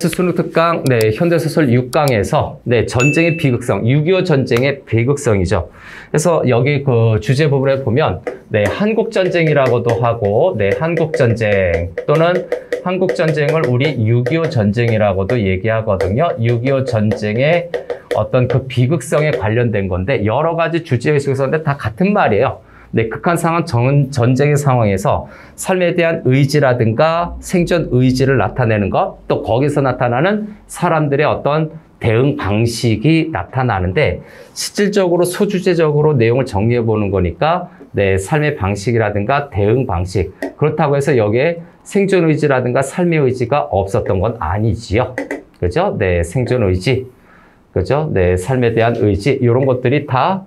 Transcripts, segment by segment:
수능 특강, 현대소설 6강에서, 전쟁의 비극성, 6.25 전쟁의 비극성이죠. 그래서 여기 그 주제 부분에 보면, 한국전쟁이라고도 하고, 한국전쟁 또는 한국전쟁을 우리 6.25 전쟁이라고도 얘기하거든요. 6.25 전쟁의 어떤 그 비극성에 관련된 건데, 여러 가지 주제에 있어서 다 같은 말이에요. 극한 상황, 전쟁의 상황에서 삶에 대한 의지라든가 생존 의지를 나타내는 것, 또 거기서 나타나는 사람들의 어떤 대응 방식이 나타나는데, 실질적으로 소주제적으로 내용을 정리해 보는 거니까, 삶의 방식이라든가 대응 방식. 그렇다고 해서 여기에 생존 의지라든가 삶의 의지가 없었던 건 아니지요. 그죠? 생존 의지. 그죠? 삶에 대한 의지. 이런 것들이 다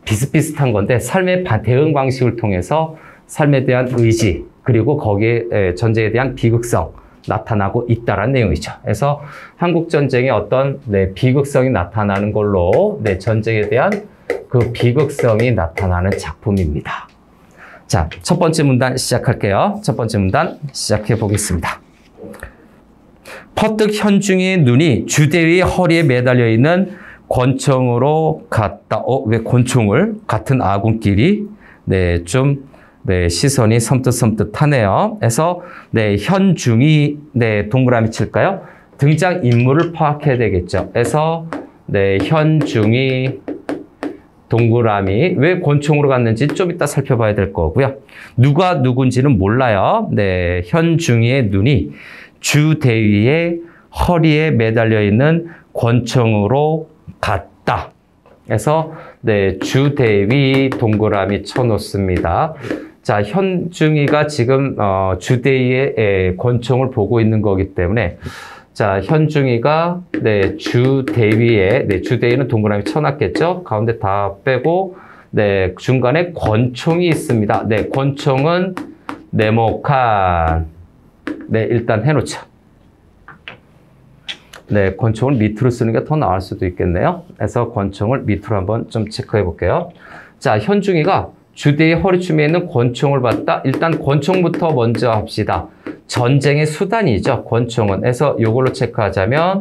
비슷비슷한 건데, 삶의 대응 방식을 통해서 삶에 대한 의지, 그리고 거기에 전쟁에 대한 비극성 나타나고 있다는 내용이죠. 그래서 한국전쟁의 어떤 비극성이 나타나는 걸로 전쟁에 대한 그 비극성이 나타나는 작품입니다. 자, 첫 번째 문단 시작할게요. 첫 번째 문단 시작해 보겠습니다. 퍼뜩 현중의 눈이 주대위의 허리에 매달려 있는 권총으로 갔다. 왜 권총을? 같은 아군끼리 시선이 섬뜩섬뜩하네요. 그래서 현중이 동그라미 칠까요? 등장 인물을 파악해야 되겠죠. 그래서 현중이 동그라미 왜 권총으로 갔는지 좀 이따 살펴봐야 될 거고요. 누가 누군지는 몰라요. 현중이의 눈이 주대위의 허리에 매달려 있는 권총으로 갔다. 그래서 주대위 동그라미 쳐놓습니다. 자, 현중이가 지금 주대위의 권총을 보고 있는 거기 때문에, 자, 현중이가 주대위에 주대위는 동그라미 쳐놨겠죠. 가운데 다 빼고 중간에 권총이 있습니다. 권총은 네모칸. 일단 해놓자. 권총을 밑으로 쓰는 게 더 나을 수도 있겠네요. 그래서 권총을 밑으로 한번 좀 체크해 볼게요. 자, 현중이가 주대의 허리춤에 있는 권총을 봤다. 일단 권총부터 먼저 합시다. 전쟁의 수단이죠, 권총은. 그래서 이걸로 체크하자면,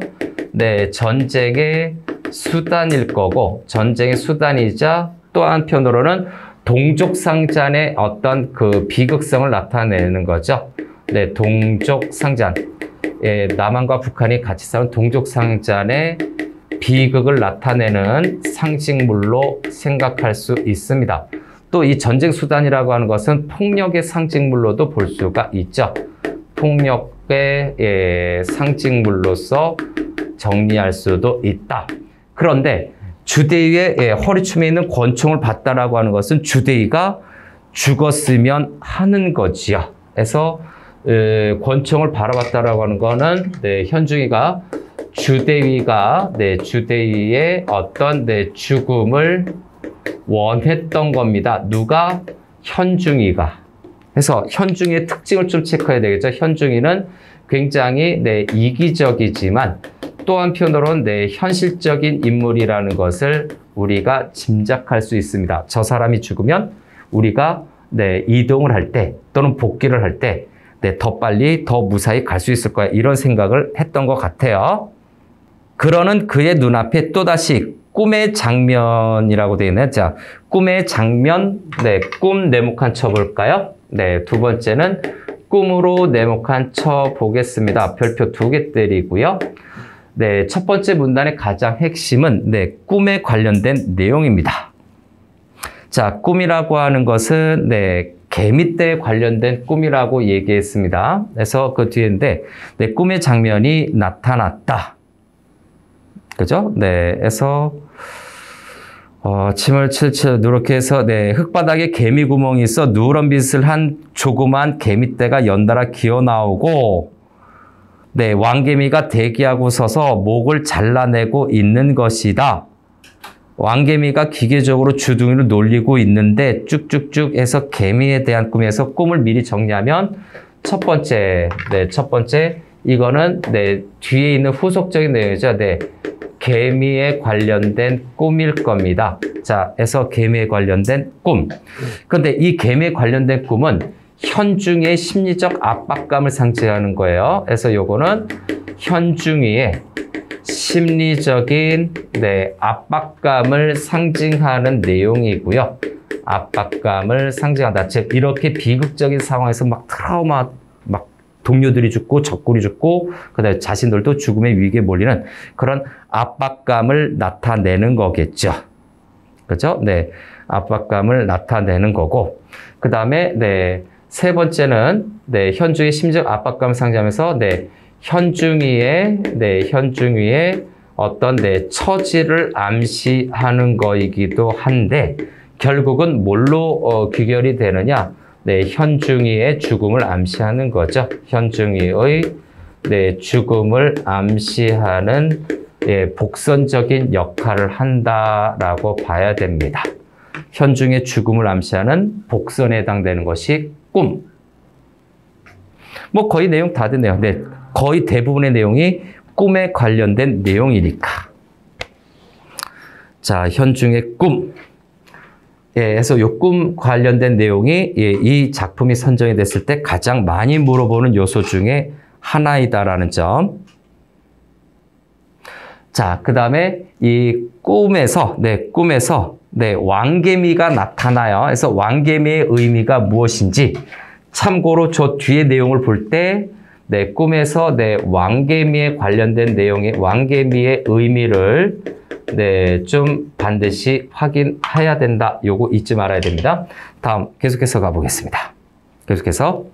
전쟁의 수단일 거고, 전쟁의 수단이자 또 한편으로는 동족상잔의 어떤 그 비극성을 나타내는 거죠. 동족상잔. 남한과 북한이 같이 싸운 동족상잔의 비극을 나타내는 상징물로 생각할 수 있습니다. 또 이 전쟁 수단이라고 하는 것은 폭력의 상징물로도 볼 수가 있죠. 폭력의 상징물로서 정리할 수도 있다. 그런데 주대위의 허리춤에 있는 권총을 봤다라고 하는 것은 주대위가 죽었으면 하는 거지요. 그래서 권총을 바라봤다라고 하는 거는 현중이가 주대위의 어떤 죽음을 원했던 겁니다. 누가? 현중이가. 그래서 현중이의 특징을 좀 체크해야 되겠죠. 현중이는 굉장히 이기적이지만 또 한편으로는 현실적인 인물이라는 것을 우리가 짐작할 수 있습니다. 저 사람이 죽으면 우리가 이동을 할 때 또는 복귀를 할 때 더 빨리, 더 무사히 갈 수 있을 거야. 이런 생각을 했던 것 같아요. 그러는 그의 눈앞에 또다시 꿈의 장면이라고 되어 있네요. 자, 꿈의 장면, 꿈 네모칸 쳐볼까요? 두 번째는 꿈으로 네모칸 쳐보겠습니다. 별표 2개 때리고요. 첫 번째 문단의 가장 핵심은 꿈에 관련된 내용입니다. 자, 꿈이라고 하는 것은 개미떼에 관련된 꿈이라고 얘기했습니다. 그래서 그 뒤인데 꿈의 장면이 나타났다. 그죠? 그래서 침을 칠칠 누렇게 해서 흙바닥에 개미 구멍이 있어 누런 빛을 한 조그만 개미떼가 연달아 기어 나오고 왕개미가 대기하고 서서 목을 잘라내고 있는 것이다. 왕개미가 기계적으로 주둥이를 놀리고 있는데 쭉쭉쭉 해서 개미에 대한 꿈에서 꿈을 미리 정리하면 첫 번째 이거는 뒤에 있는 후속적인 내용이죠. 개미에 관련된 꿈일 겁니다. 자, 그래서 개미에 관련된 꿈. 그런데 이 개미에 관련된 꿈은 현중의 심리적 압박감을 상징하는 거예요. 그래서 요거는 현중위의 심리적인 압박감을 상징하는 내용이고요. 압박감을 상징한다. 즉 이렇게 비극적인 상황에서 막 트라우마, 막 동료들이 죽고 적군이 죽고 그다음에 자신들도 죽음의 위기에 몰리는 그런 압박감을 나타내는 거겠죠. 그죠? 네, 압박감을 나타내는 거고 그 다음에 세 번째는 현중의 심적 압박감을 상징하면서 현중위의 어떤 처지를 암시하는 거이기도 한데 결국은 뭘로 귀결이 되느냐? 현중위의 죽음을 암시하는 거죠. 현중위의 죽음을 암시하는 복선적인 역할을 한다라고 봐야 됩니다. 현중의 죽음을 암시하는 복선에 해당되는 것이 꿈. 뭐 거의 내용 다 됐네요. 거의 대부분의 내용이 꿈에 관련된 내용이니까. 자, 현중의 꿈. 그래서 요 꿈 관련된 내용이 이 작품이 선정이 됐을 때 가장 많이 물어보는 요소 중에 하나이다라는 점. 자, 그 다음에 이 꿈에서 왕개미가 나타나요. 그래서 왕개미의 의미가 무엇인지 참고로 저 뒤에 내용을 볼 때 꿈에서 왕개미에 관련된 내용의 왕개미의 의미를 좀 반드시 확인해야 된다. 요거 잊지 말아야 됩니다. 다음 계속해서 가보겠습니다. 계속해서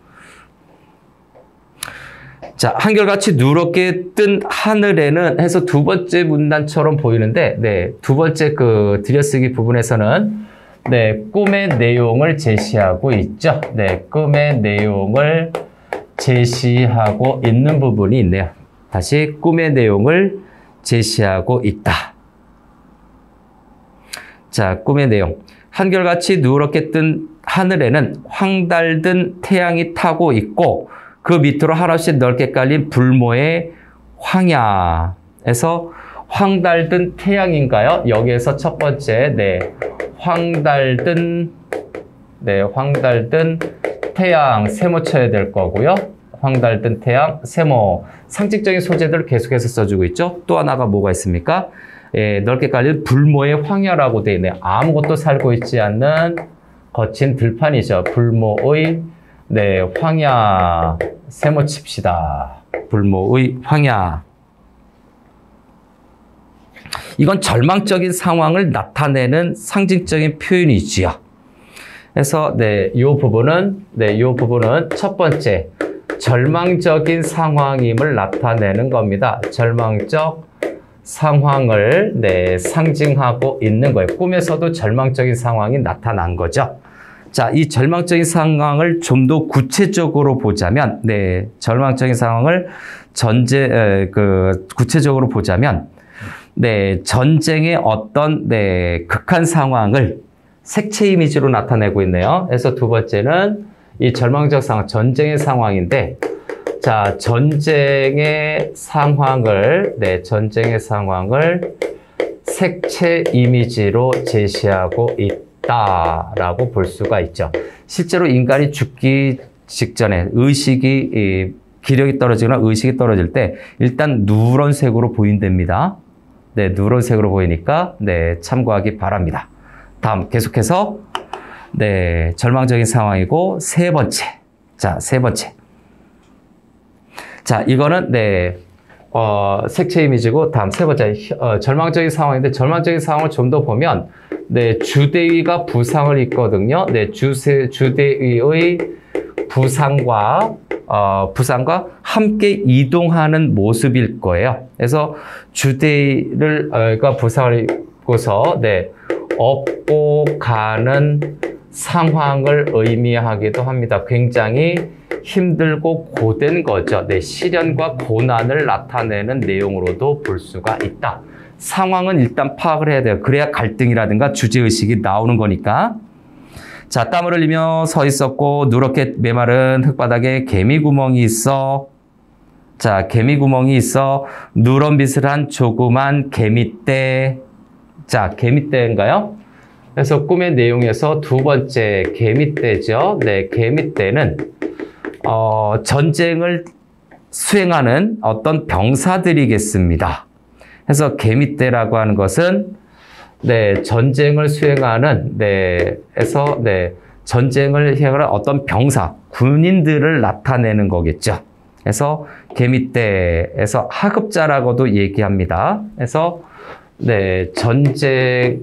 자, 한결같이 누렇게 뜬 하늘에는 해서 두 번째 문단처럼 보이는데 두 번째 그 들여쓰기 부분에서는 꿈의 내용을 제시하고 있죠. 꿈의 내용을 제시하고 있는 부분이 있네요. 다시 꿈의 내용을 제시하고 있다. 자, 꿈의 내용. 한결같이 누렇게 뜬 하늘에는 황달든 태양이 타고 있고 그 밑으로 하나씩 넓게 깔린 불모의 황야에서 황달든 태양인가요? 여기에서 첫 번째 황달든 태양 세모 쳐야 될 거고요. 황달든 태양 세모 상징적인 소재들을 계속해서 써주고 있죠. 또 하나가 뭐가 있습니까? 넓게 깔린 불모의 황야라고 되어 있네요. 아무것도 살고 있지 않는 거친 들판이죠. 불모의 황야 세모 칩시다. 불모의 황야. 이건 절망적인 상황을 나타내는 상징적인 표현이지요. 그래서 이 부분은 첫 번째 절망적인 상황임을 나타내는 겁니다. 절망적 상황을 상징하고 있는 거예요. 꿈에서도 절망적인 상황이 나타난 거죠. 자, 이 절망적인 상황을 좀 더 구체적으로 보자면, 절망적인 상황을 구체적으로 보자면, 전쟁의 어떤, 극한 상황을 색채 이미지로 나타내고 있네요. 그래서 두 번째는 이 절망적 상황, 전쟁의 상황인데, 자, 전쟁의 상황을 색채 이미지로 제시하고 있다라고 볼 수가 있죠. 실제로 인간이 죽기 직전에 기력이 떨어지거나 의식이 떨어질 때 일단 누런색으로 보인답니다. 누런색으로 보이니까 참고하기 바랍니다. 다음 계속해서 절망적인 상황이고 세 번째. 자, 세 번째. 자, 이거는 색채 이미지고 다음 세 번째 절망적인 상황인데 절망적인 상황을 좀 더 보면 주대위가 부상을 입거든요. 주대위의 부상과 함께 이동하는 모습일 거예요. 그래서 주대위가 부상을 입고서 업고 가는 상황을 의미하기도 합니다. 굉장히 힘들고 고된 거죠. 시련과 고난을 나타내는 내용으로도 볼 수가 있다. 상황은 일단 파악을 해야 돼요. 그래야 갈등이라든가 주제의식이 나오는 거니까. 자, 땀을 흘리며 서 있었고 누렇게 메마른 흙바닥에 개미구멍이 있어. 자, 개미구멍이 있어. 누런빛을 한 조그만 개미떼. 자, 개미떼인가요? 그래서 꿈의 내용에서 두 번째 개미떼죠. 개미떼는 전쟁을 수행하는 어떤 병사들이겠습니다. 그래서 개미떼라고 하는 것은 네, 전쟁을 수행하는 전쟁을 수행하는 어떤 병사, 군인들을 나타내는 거겠죠. 그래서 개미떼에서 하급자라고도 얘기합니다. 그래서 네, 전쟁에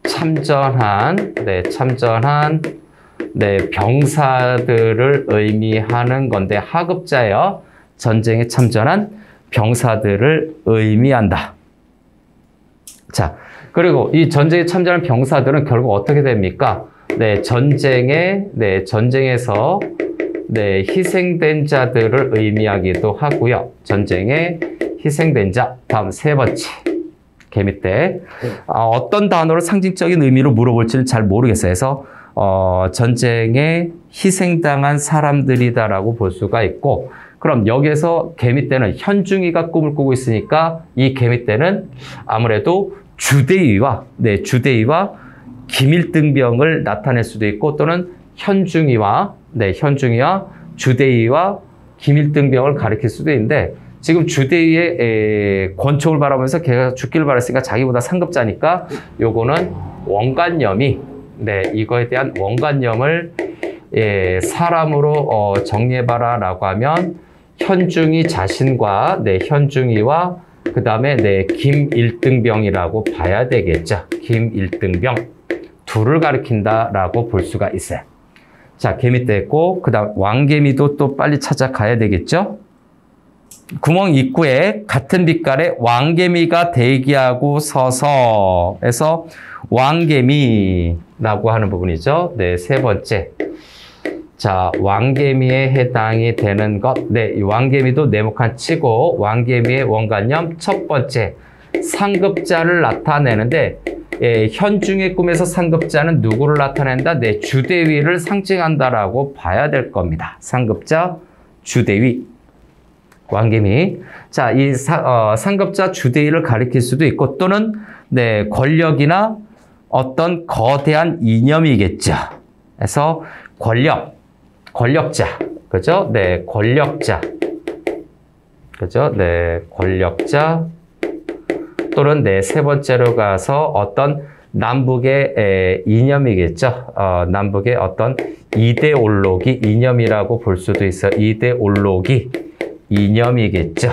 참전한 병사들을 의미하는 건데 하급자여 전쟁에 참전한 병사들을 의미한다. 자, 그리고 이 전쟁에 참전한 병사들은 결국 어떻게 됩니까? 네, 전쟁에서 희생된 자들을 의미하기도 하고요. 전쟁에 희생된 자. 다음 세 번째. 개미떼. 어떤 단어로 상징적인 의미로 물어볼지는 잘 모르겠어요. 그래서 전쟁에 희생당한 사람들이다라고 볼 수가 있고, 그럼 여기에서 개미떼는 현중이가 꿈을 꾸고 있으니까 이 개미떼는 아무래도 주대위와 김일등병을 나타낼 수도 있고, 또는 현중이와 주대위와 김일등병을 가리킬 수도 있는데, 지금 주대위의 권총을 바라보면서 걔가 죽기를 바랐으니까 자기보다 상급자니까 요거는 원관념이 이거에 대한 원관념을 사람으로 정리해봐라 라고 하면 현중이 자신과 현중이와 그 다음에 김일등병이라고 봐야 되겠죠. 김일등병 둘을 가리킨다라고 볼 수가 있어요. 자, 개미떼 했고, 그 다음 왕개미도 또 빨리 찾아가야 되겠죠. 구멍 입구에 같은 빛깔의 왕개미가 대기하고 서서 해서 왕개미라고 하는 부분이죠. 네, 세 번째. 자, 왕개미에 해당이 되는 것. 네, 이 왕개미도 네모칸 치고 왕개미의 원관념 첫 번째. 상급자를 나타내는데 현중의 꿈에서 상급자는 누구를 나타낸다? 네, 주대위를 상징한다라고 봐야 될 겁니다. 상급자, 주대위. 왕개미. 자, 이 상급자 주대위를 가리킬 수도 있고, 또는 권력이나 어떤 거대한 이념이겠죠. 그래서 권력자. 그죠? 네, 권력자. 그죠? 네, 권력자. 또는 세 번째로 가서 어떤 남북의 이념이겠죠. 남북의 어떤 이데올로기, 이념이라고 볼 수도 있어요. 이데올로기. 이념이겠죠.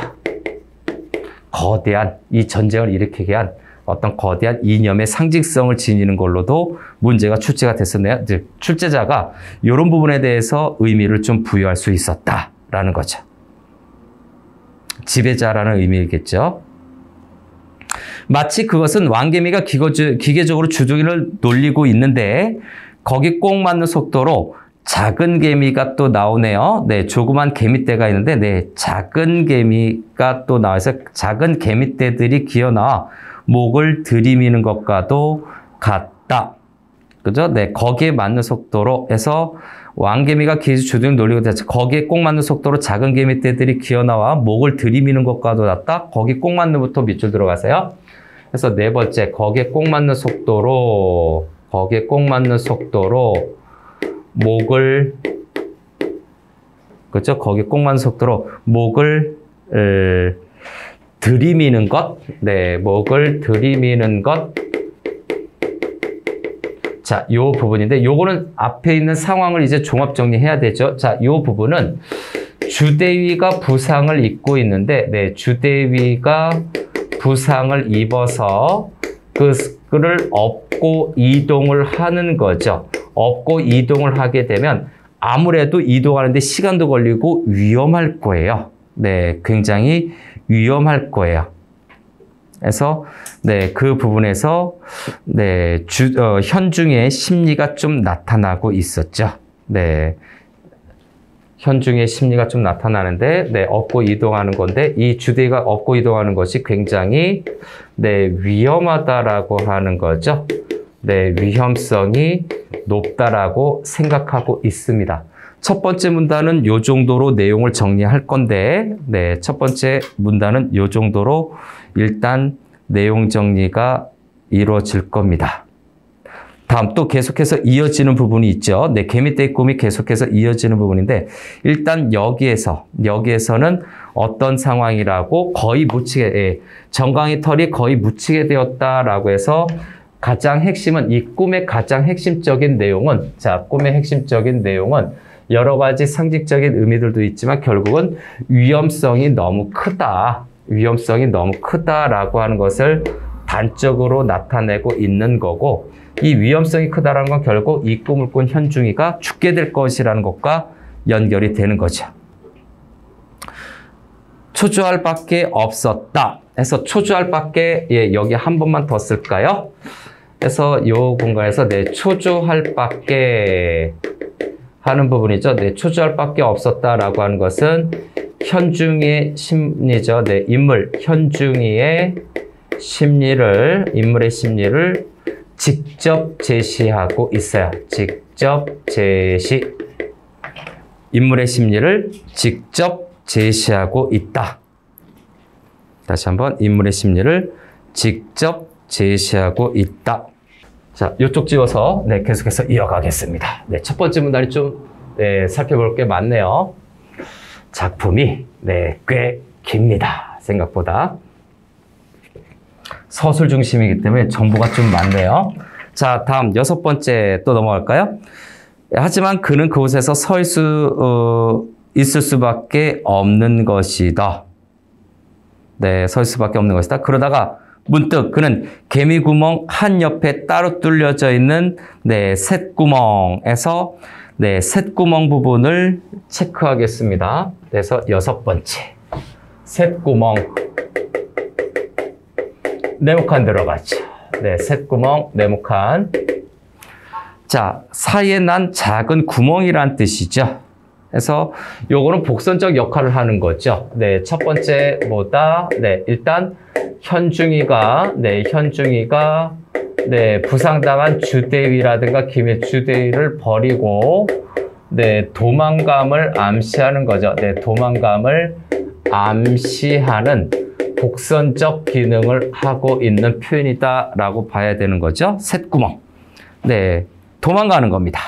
거대한, 이 전쟁을 일으키게 한 어떤 거대한 이념의 상징성을 지니는 걸로도 문제가 출제가 됐었네요. 출제자가 이런 부분에 대해서 의미를 좀 부여할 수 있었다라는 거죠. 지배자라는 의미겠죠. 마치 그것은 왕개미가 기계적으로 주둥이를 놀리고 있는데 거기 꼭 맞는 속도로 작은 개미가 또 나오네요. 네, 조그만 개미떼가 있는데, 작은 개미가 또 나와서 작은 개미떼들이 기어나와 목을 들이미는 것과도 같다. 그죠? 네, 거기에 맞는 속도로 해서 왕개미가 주둥이 놀리고 거기에 꼭 맞는 속도로 작은 개미떼들이 기어나와 목을 들이미는 것과도 같다. 거기 꼭 맞는부터 밑줄 들어가세요. 그래서 네 번째, 거기에 꼭 맞는 속도로 목을, 그렇죠? 거기 꼭 맞는 속도로 목을 들이미는 것. 네, 목을 들이미는 것. 자, 요 부분인데, 요거는 앞에 있는 상황을 이제 종합 정리해야 되죠. 자, 요 부분은 주대위가 부상을 입고 있는데, 주대위가 부상을 입어서 그를 업고 이동을 하는 거죠. 업고 이동을 하게 되면 아무래도 이동하는데 시간도 걸리고 위험할 거예요. 네, 굉장히 위험할 거예요. 그래서 그 부분에서 현중의 심리가 좀 나타나고 있었죠. 네, 현중의 심리가 좀 나타나는데 업고 이동하는 건데, 이 주대위가 업고 이동하는 것이 굉장히 위험하다라고 하는 거죠. 위험성이 높다라고 생각하고 있습니다. 첫 번째 문단은 요 정도로 내용을 정리할 건데, 첫 번째 문단은 요 정도로 일단 내용 정리가 이루어질 겁니다. 다음 또 계속해서 이어지는 부분이 있죠. 네, 개미 때의 꿈이 계속해서 이어지는 부분인데 일단 여기에서는 어떤 상황이라고 거의 묻히게 정강이 털이 거의 묻히게 되었다라고 해서 가장 핵심은 이 꿈의 가장 핵심적인 내용은 꿈의 핵심적인 내용은 여러 가지 상징적인 의미들도 있지만 결국은 위험성이 너무 크다라고 하는 것을 단적으로 나타내고 있는 거고 이 위험성이 크다라는 건 결국 이 꿈을 꾼 현중이가 죽게 될 것이라는 것과 연결이 되는 거죠. 초조할 밖에 없었다. 해서 초조할 밖에 여기 한 번만 더 쓸까요? 그래서 이 공간에서 초조할 밖에 하는 부분이죠. 초조할 밖에 없었다라고 하는 것은 현중이의 심리죠. 현중이의 인물의 심리를 직접 제시하고 있어요. 인물의 심리를 직접 제시하고 있다. 다시 한번 인물의 심리를 직접 제시하고 있다. 자, 이쪽 지워서 계속해서 이어가겠습니다. 첫 번째 문단이 좀 살펴볼 게 많네요. 작품이 꽤 깁니다. 생각보다. 서술 중심이기 때문에 정보가 좀 많네요. 자, 다음 6번째 또 넘어갈까요? 하지만 그는 그곳에서 있을 수밖에 없는 것이다. 서 있을 수밖에 없는 것이다. 그러다가 문득 그는 개미구멍 한 옆에 따로 뚫려져 있는 셋구멍에서 셋구멍 부분을 체크하겠습니다. 그래서 6번째. 셋구멍. 네모칸 들어가죠. 셋구멍, 네모칸. 자, 사이에 난 작은 구멍이란 뜻이죠. 그래서 요거는 복선적 역할을 하는 거죠. 첫 번째보다 일단 현중이가 부상당한 주대위라든가 김의 주대위를 버리고 도망감을 암시하는 거죠. 도망감을 암시하는 복선적 기능을 하고 있는 표현이다라고 봐야 되는 거죠. 셋구멍. 도망가는 겁니다.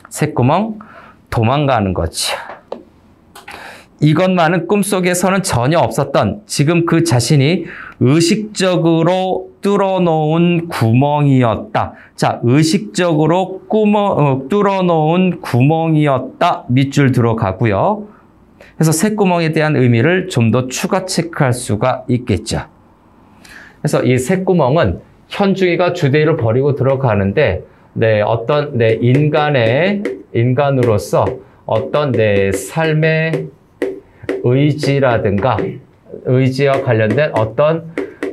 셋구멍, 도망가는 거죠. 이것만은 꿈속에서는 전혀 없었던 지금 그 자신이 의식적으로 뚫어놓은 구멍이었다. 자, 의식적으로 뚫어놓은 구멍이었다. 밑줄 들어가고요. 그래서 셋구멍에 대한 의미를 좀 더 추가 체크할 수가 있겠죠. 그래서 이 셋구멍은 현중이가 주대위를 버리고 들어가는데 어떤 인간으로서 어떤 삶의 의지라든가 의지와 관련된 어떤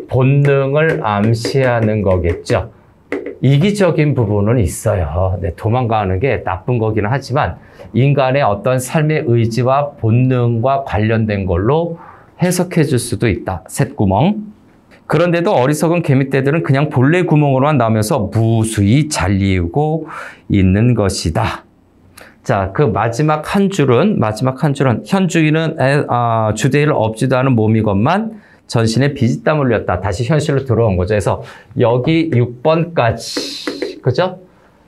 본능을 암시하는 거겠죠. 이기적인 부분은 있어요. 도망가는 게 나쁜 거기는 하지만 인간의 어떤 삶의 의지와 본능과 관련된 걸로 해석해 줄 수도 있다. 셋구멍. 그런데도 어리석은 개미떼들은 그냥 본래 구멍으로만 나오면서 무수히 잘 이유고 있는 것이다. 자, 그 마지막 한 줄은 현주인은 주대위를 업지도 않은 몸이건만 전신에 비지땀 흘렸다. 다시 현실로 들어온 거죠. 그래서 여기 6번까지, 그죠?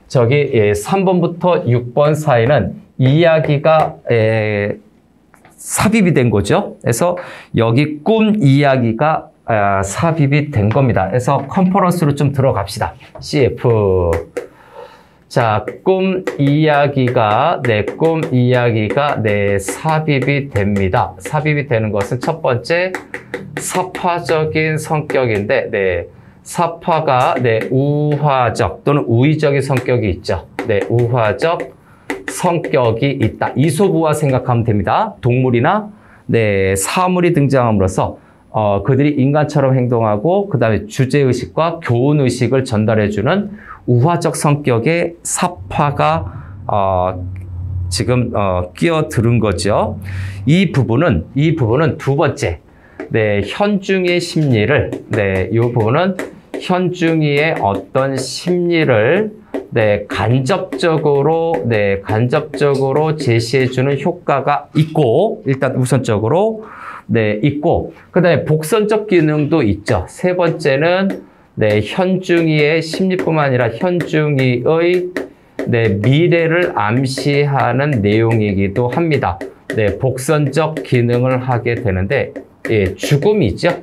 저기 3번부터 6번 사이는 이야기가 삽입이 된 거죠. 그래서 여기 꿈 이야기가 삽입이 된 겁니다. 그래서 컨퍼런스로 좀 들어갑시다. CF. 자, 꿈 이야기가 삽입이 됩니다. 삽입이 되는 것은 첫 번째, 사파적인 성격인데, 사파가 우화적 또는 우의적인 성격이 있죠. 우화적 성격이 있다. 이소부화 생각하면 됩니다. 동물이나 사물이 등장함으로써 그들이 인간처럼 행동하고 그 다음에 주제의식과 교훈의식을 전달해주는 우화적 성격의 사파가 지금 끼어들은 거죠. 이 부분은 두 번째, 현중의 심리를, 이 부분은 현중이의 어떤 심리를 간접적으로 제시해주는 효과가 있고, 일단 우선적으로 있고, 그 다음에 복선적 기능도 있죠. 세 번째는 네, 현중이의 심리뿐만 아니라 현중이의 네, 미래를 암시하는 내용이기도 합니다. 네, 복선적 기능을 하게 되는데, 예, 죽음이죠.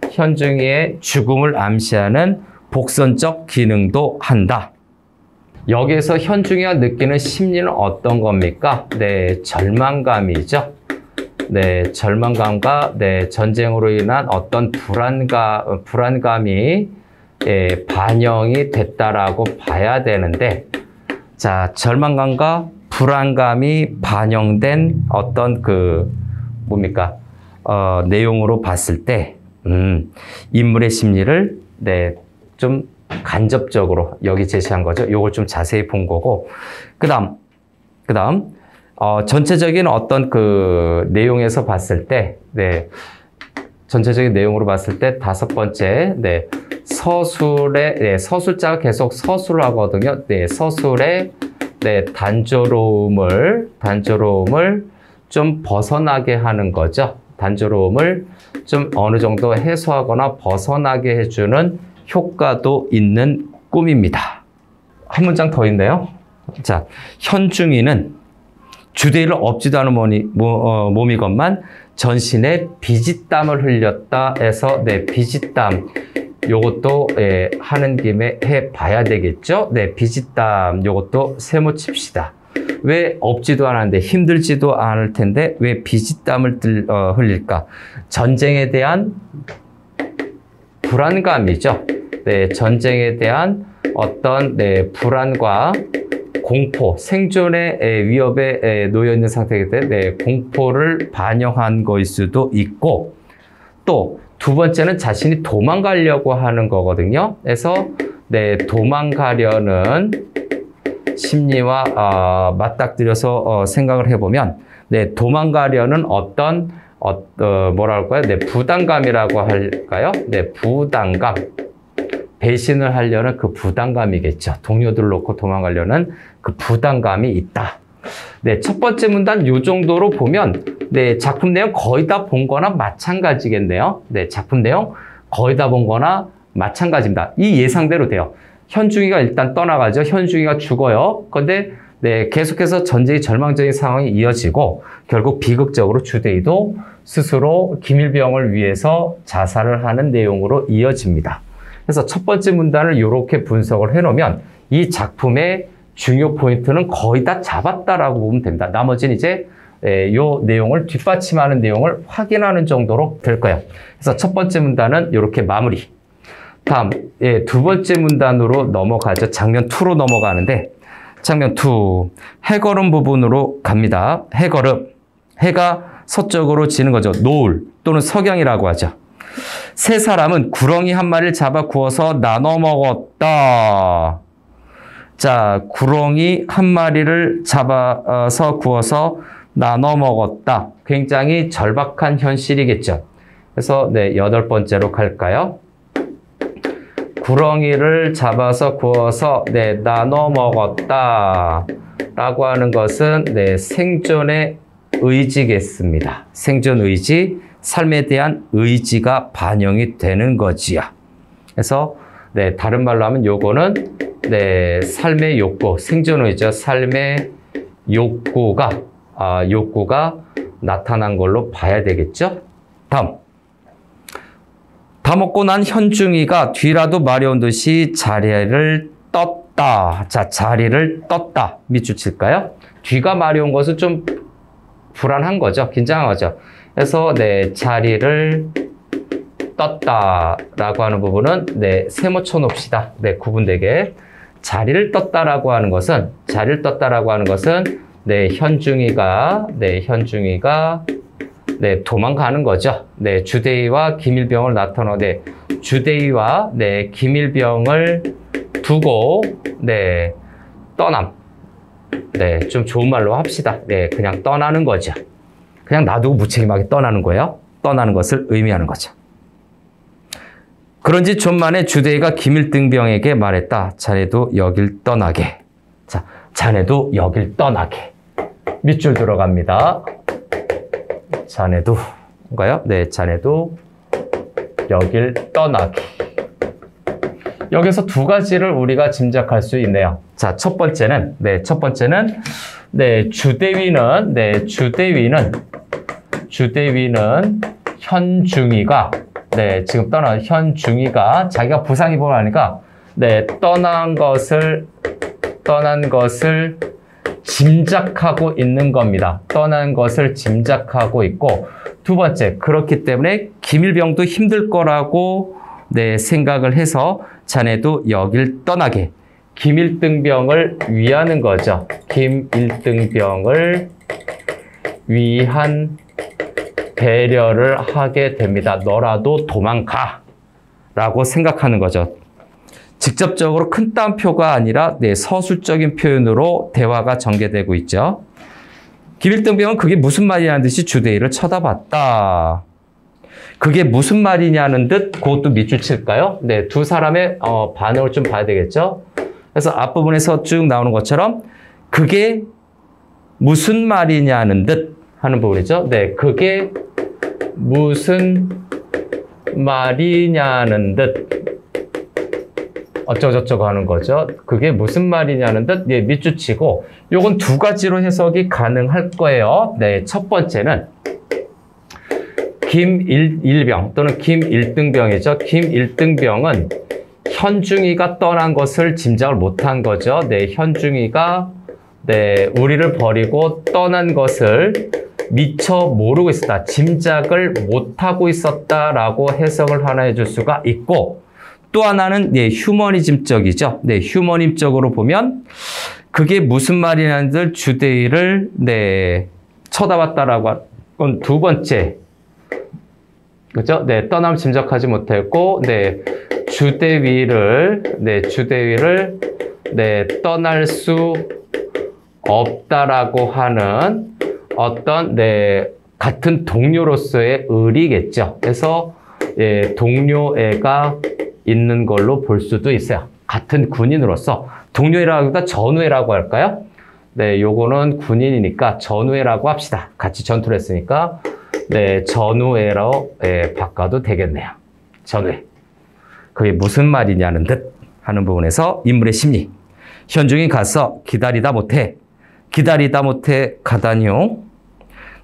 현중이의 죽음을 암시하는 복선적 기능도 한다. 여기에서 현중이가 느끼는 심리는 어떤 겁니까? 네, 절망감이죠. 네, 절망감과 네, 전쟁으로 인한 어떤 불안감이 예, 반영이 됐다라고 봐야 되는데, 자, 절망감과 불안감이 반영된 어떤 뭡니까? 내용으로 봤을 때, 인물의 심리를, 네, 좀 간접적으로 여기 제시한 거죠. 요걸 좀 자세히 본 거고. 그 다음, 전체적인 어떤 내용에서 봤을 때, 네, 전체적인 내용으로 봤을 때 다섯 번째, 네, 네, 서술자가 계속 서술을 하거든요. 네, 서술의 네, 단조로움을 좀 벗어나게 하는 거죠. 단조로움을 좀 어느 정도 해소하거나 벗어나게 해주는 효과도 있는 꿈입니다. 한 문장 더 있네요. 자, 현중이는 주대의를 없지도 않은 몸이건만 전신에 비지땀을 흘렸다 해서 네, 비지땀 요것도 예, 하는 김에 해봐야 되겠죠. 네, 비지땀 요것도 세모 칩시다. 왜 없지도 않았는데 힘들지도 않을 텐데 왜 비지땀을 흘릴까? 전쟁에 대한 불안감이죠. 네, 전쟁에 대한 어떤 네, 불안과 공포, 생존의 위협에 놓여 있는 상태이기 때문에 네, 공포를 반영한 거일 수도 있고, 또 두 번째는 자신이 도망가려고 하는 거거든요. 그래서 네, 도망가려는 심리와 맞닥뜨려서 생각을 해보면 네, 도망가려는 어떤 뭐랄까요? 네, 부담감이라고 할까요? 네, 부담감. 배신을 하려는 그 부담감이겠죠. 동료들을 놓고 도망가려는 그 부담감이 있다. 네, 첫 번째 문단 요 정도로 보면 네, 작품 내용 거의 다 본 거나 마찬가지겠네요. 네, 작품 내용 거의 다 본 거나 마찬가지입니다. 이 예상대로 돼요. 현중이가 일단 떠나가죠. 현중이가 죽어요. 그런데 네, 계속해서 전쟁이 절망적인 상황이 이어지고 결국 비극적으로 주대의도 스스로 김일병을 위해서 자살을 하는 내용으로 이어집니다. 그래서 첫 번째 문단을 이렇게 분석을 해놓으면 이 작품의 중요 포인트는 거의 다 잡았다라고 보면 됩니다. 나머지는 이제 요 내용을 뒷받침하는 내용을 확인하는 정도로 될 거예요. 그래서 첫 번째 문단은 이렇게 마무리. 다음 두 번째 문단으로 넘어가죠. 장면 2로 넘어가는데 장면 2 해걸음 부분으로 갑니다. 해걸음. 해가 서쪽으로 지는 거죠. 노을 또는 석양이라고 하죠. 세 사람은 구렁이 한 마리를 잡아 구워서 나눠 먹었다. 자, 구렁이 한 마리를 잡아서 구워서 나눠 먹었다. 굉장히 절박한 현실이겠죠. 그래서 네, 여덟 번째로 갈까요? 구렁이를 잡아서 구워서 네, 나눠 먹었다. 라고 하는 것은 네, 생존의 의지겠습니다. 생존 의지, 삶에 대한 의지가 반영이 되는 거지요. 그래서 네, 다른 말로 하면 요거는 네, 삶의 욕구, 생존의죠. 삶의 욕구가 나타난 걸로 봐야 되겠죠. 다음. 다 먹고 난 현중이가 뒤라도 마려운 듯이 자리를 떴다. 자, 자리를 떴다. 밑줄 칠까요? 뒤가 마려운 것은 좀 불안한 거죠. 긴장한 거죠. 그래서 네, 자리를 떴다라고 하는 부분은 네, 세모 쳐놓읍시다. 네, 구분되게. 자리를 떴다라고 하는 것은 네, 현중이가 네, 도망가는 거죠. 네, 주대의와 김일병을 나타내 네, 주대의와 네, 김일병을 두고 네, 떠남. 네, 좀 좋은 말로 합시다. 네, 그냥 떠나는 거죠. 그냥 놔두고 무책임하게 떠나는 거예요. 떠나는 것을 의미하는 거죠. 그런지 좀 만에 주대의가 김일등병에게 말했다. 자네도 여길 떠나게. 자, 자네도 여길 떠나게. 밑줄 들어갑니다. 자네도, 뭔가요? 네, 자네도 여길 떠나게. 여기서 두 가지를 우리가 짐작할 수 있네요. 자, 첫 번째는 주대위는 현중이가 지금 떠난 현중이가 자기가 부상 입고 나니까 떠난 것을 짐작하고 있는 겁니다. 떠난 것을 짐작하고 있고, 두 번째, 그렇기 때문에 김일병도 힘들 거라고 생각을 해서 자네도 여길 떠나게 김일등병을 위하는 거죠. 김일등병을 위한 배려를 하게 됩니다. 너라도 도망가 라고 생각하는 거죠. 직접적으로 큰 따옴표가 아니라 서술적인 표현으로 대화가 전개되고 있죠. 김일등병은 그게 무슨 말이냐는 듯이 주대위를 쳐다봤다. 그게 무슨 말이냐는 듯 그것도 밑줄 칠까요? 두 사람의 반응을 좀 봐야 되겠죠. 그래서 앞부분에서 쭉 나오는 것처럼 그게 무슨 말이냐는 듯 하는 부분이죠. 그게 무슨 말이냐는 듯 어쩌고저쩌고 하는 거죠. 그게 무슨 말이냐는 듯 밑줄 치고, 요건 두 가지로 해석이 가능할 거예요. 첫 번째는 김일병 또는 김일등병이죠. 김일등병은 현중이가 떠난 것을 짐작을 못한 거죠. 현중이가 우리를 버리고 떠난 것을 미처 모르고 있었다. 짐작을 못하고 있었다라고 해석을 하나 해줄 수가 있고, 또 하나는 휴머니즘적이죠. 휴머니즘적으로 보면 그게 무슨 말이냐는 듯 주대위를 쳐다봤다라고 한 두 번째, 그죠? 떠남을 짐작하지 못했고, 주대위를 떠날 수 없다라고 하는 어떤 같은 동료로서의 의리겠죠. 그래서 동료애가 있는 걸로 볼 수도 있어요. 같은 군인으로서. 동료애라기보다 전우애라고 할까요? 요거는 군인이니까 전우애라고 합시다. 같이 전투를 했으니까 전우애로 바꿔도 되겠네요. 전우애. 그게 무슨 말이냐는 듯 하는 부분에서 인물의 심리. 현중이 가서 기다리다 못해 가다니요.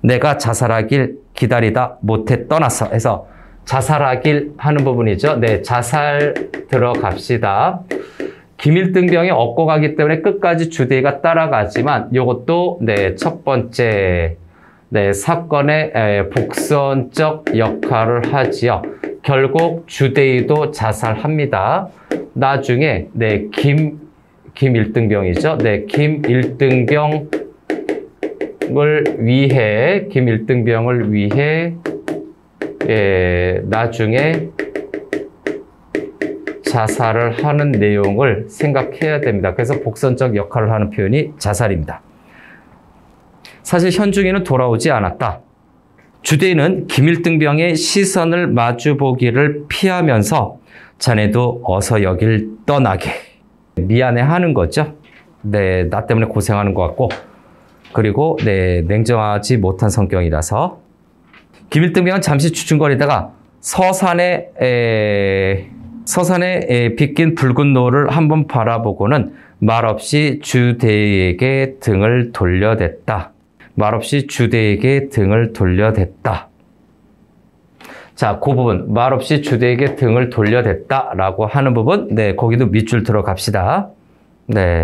내가 자살하길 기다리다 못해 떠났어. 해서 자살하길 하는 부분이죠. 자살 들어갑시다. 김일등병이 업고 가기 때문에 끝까지 주대위가 따라가지만 이것도 첫 번째 사건의 복선적 역할을 하지요. 결국 주대위도 자살합니다. 나중에 김일등병이죠. 김일등병을 위해 나중에 자살을 하는 내용을 생각해야 됩니다. 그래서 복선적 역할을 하는 표현이 자살입니다. 사실 현중이는 돌아오지 않았다. 주대위는 김일등병의 시선을 마주보기를 피하면서 자네도 어서 여길 떠나게 미안해하는 거죠. 나 때문에 고생하는 것 같고, 그리고 냉정하지 못한 성격이라서. 김일등병은 잠시 주춤거리다가 서산에 빗긴 붉은 노를 한번 바라보고는 말없이 주대위에게 등을 돌려댔다. 자, 그 부분, 말없이 주대에게 등을 돌려댔다라고 하는 부분, 거기도 밑줄 들어갑시다.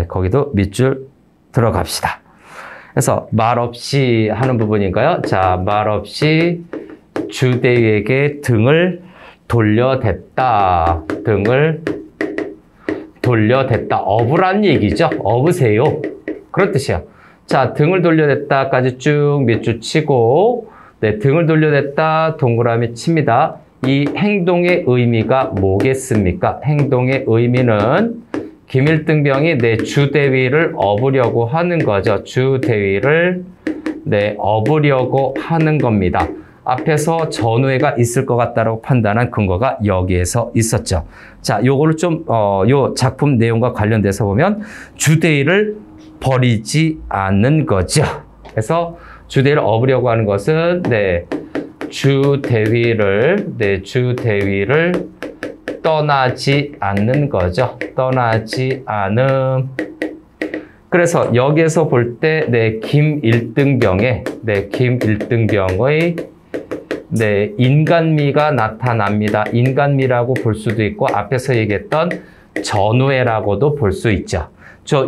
거기도 밑줄 들어갑시다. 그래서 말없이 하는 부분인가요? 자, 말없이 주대에게 등을 돌려댔다. 업으란 얘기죠. 업으세요. 그런 뜻이에요. 자, 등을 돌려댔다까지 쭉 밑줄 치고, 등을 돌려댔다 동그라미 칩니다. 이 행동의 의미가 뭐겠습니까? 행동의 의미는 김일등병이 주대위를 업으려고 하는 거죠. 주대위를 업으려고 하는 겁니다. 앞에서 전우회가 있을 것 같다라고 판단한 근거가 여기에서 있었죠. 자, 요거를 좀 요 작품 내용과 관련돼서 보면 주대위를 버리지 않는 거죠. 그래서 주대위를 업으려고 하는 것은 주대위를 떠나지 않는 거죠. 떠나지 않음. 그래서 여기에서 볼 때, 네, 김일등병의, 네, 인간미가 나타납니다. 인간미라고 볼 수도 있고, 앞에서 얘기했던 전우애라고도 볼 수 있죠.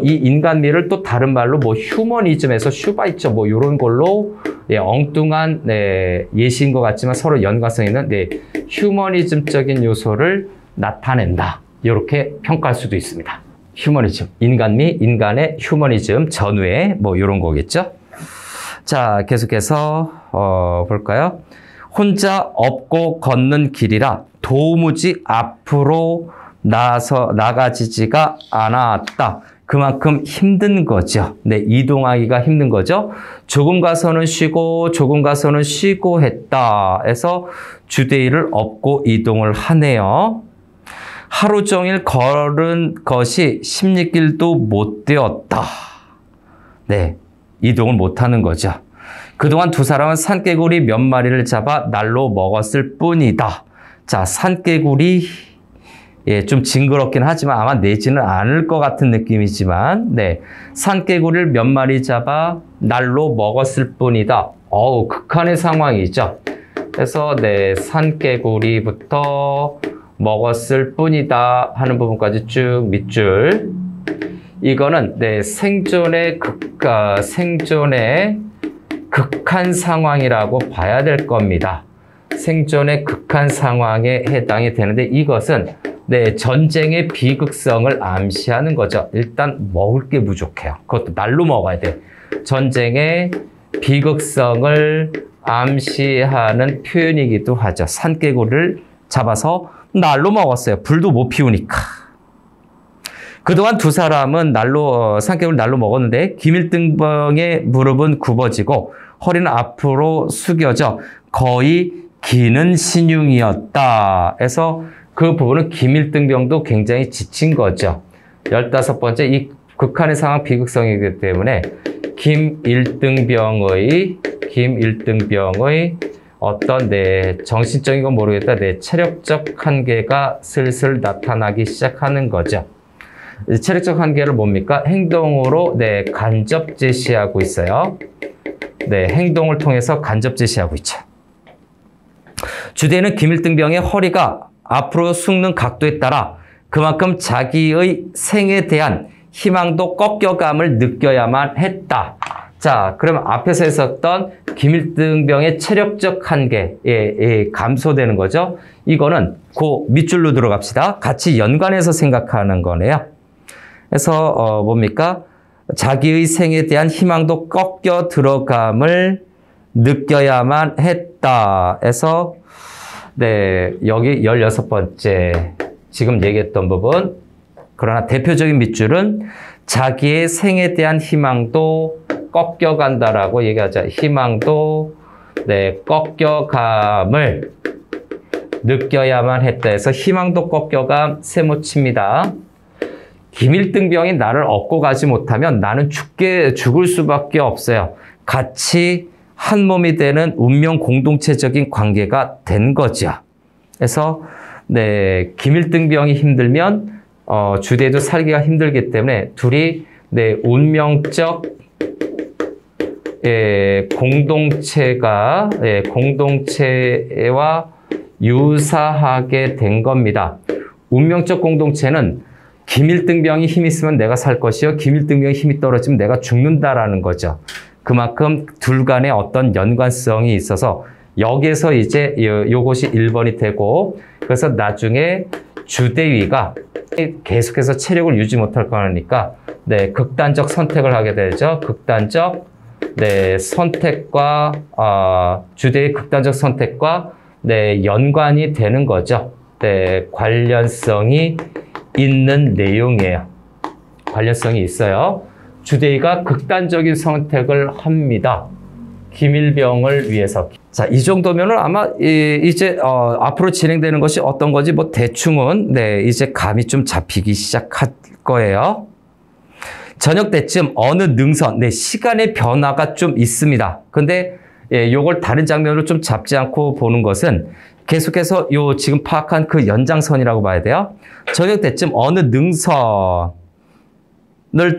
이 인간미를 또 다른 말로 뭐 휴머니즘에서 슈바이처 뭐 이런 걸로 예, 엉뚱한 네, 예시인 것 같지만 서로 연관성 있는 네, 휴머니즘적인 요소를 나타낸다. 이렇게 평가할 수도 있습니다. 휴머니즘, 인간미, 인간의 휴머니즘, 전후의 뭐 이런 거겠죠. 자, 계속해서 볼까요? 혼자 업고 걷는 길이라 도무지 앞으로 나가지지가 않았다. 그만큼 힘든 거죠. 네, 이동하기가 힘든 거죠. 조금 가서는 쉬고 조금 가서는 쉬고 했다. 해서 주대의를 업고 이동을 하네요. 하루 종일 걸은 것이 10리길도 못 되었다. 네, 이동을 못하는 거죠. 그동안 두 사람은 산개구리 몇 마리를 잡아 날로 먹었을 뿐이다. 자, 산개구리 예, 좀 징그럽긴 하지만 아마 내지는 않을 것 같은 느낌이지만 네, 산개구리를 몇 마리 잡아 날로 먹었을 뿐이다. 어우, 극한의 상황이죠. 그래서 네, 산개구리부터 먹었을 뿐이다 하는 부분까지 쭉 밑줄. 이거는 네, 생존의 극한 상황이라고 봐야 될 겁니다. 생존의 극한 상황에 해당이 되는데 이것은 네, 전쟁의 비극성을 암시하는 거죠. 일단 먹을 게 부족해요. 그것도 날로 먹어야 돼. 전쟁의 비극성을 암시하는 표현이기도 하죠. 산개구리를 잡아서 날로 먹었어요. 불도 못 피우니까. 그동안 두 사람은 산개구리를 날로 먹었는데 김일등병의 무릎은 굽어지고 허리는 앞으로 숙여져 거의 기는 신용이었다. 해서 그 부분은 김일등병도 굉장히 지친 거죠. 15번째, 이 극한의 상황 비극성이기 때문에 김일등병의 어떤 네, 정신적인 건 모르겠다. 네, 체력적 한계가 슬슬 나타나기 시작하는 거죠. 체력적 한계를 뭡니까? 행동으로 네, 간접 제시하고 있어요. 네, 행동을 통해서 간접 제시하고 있죠. 주대는 김일등병의 허리가 앞으로 숙는 각도에 따라 그만큼 자기의 생에 대한 희망도 꺾여감을 느껴야만 했다. 자, 그러면 앞에서 했었던 김일등병의 체력적 한계에 감소되는 거죠. 이거는 그 밑줄로 들어갑시다. 같이 연관해서 생각하는 거네요. 그래서 뭡니까? 자기의 생에 대한 희망도 꺾여 들어감을 느껴야만 했다. 해서 네, 여기 16번째 지금 얘기했던 부분. 그러나 대표적인 밑줄은 자기의 생에 대한 희망도 꺾여간다라고 얘기하자. 희망도 네, 꺾여감을 느껴야만 했다 해서 희망도 꺾여감 세모칩니다. 김일등병이 나를 업고 가지 못하면 나는 죽을 수밖에 없어요. 같이 한 몸이 되는 운명 공동체적인 관계가 된 거죠. 그래서 네, 김일등병이 힘들면 주대도 살기가 힘들기 때문에 둘이 네, 운명적 공동체와 유사하게 된 겁니다. 운명적 공동체는 김일등병이 힘이 있으면 내가 살 것이요, 김일등병이 힘이 떨어지면 내가 죽는다라는 거죠. 그만큼 둘 간의 어떤 연관성이 있어서 여기에서 이제 요것이 1번이 되고, 그래서 나중에 주대위가 계속해서 체력을 유지 못할 거니까 네, 극단적 선택을 하게 되죠. 극단적 네, 선택과 주대의 극단적 선택과 네, 연관이 되는 거죠. 네, 관련성이 있는 내용이에요. 관련성이 있어요. 주대의가 극단적인 선택을 합니다. 김일병을 위해서. 자, 이 정도면은 아마 이제 앞으로 진행되는 것이 어떤 건지 뭐 대충은 네, 이제 감이 좀 잡히기 시작할 거예요. 저녁 때쯤 어느 능선, 네, 시간의 변화가 좀 있습니다. 근데 요걸 다른 장면으로 좀 잡지 않고 보는 것은 계속해서 요 지금 파악한 그 연장선이라고 봐야 돼요. 저녁 때쯤 어느 능선을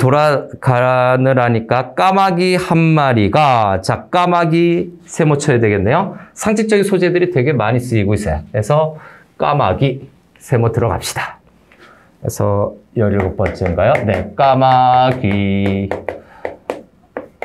돌아가느라니까 까마귀 한 마리가, 자, 까마귀 세모 쳐야 되겠네요. 상징적인 소재들이 되게 많이 쓰이고 있어요. 그래서 까마귀 세모 들어갑시다. 그래서 17번째인가요? 네, 까마귀.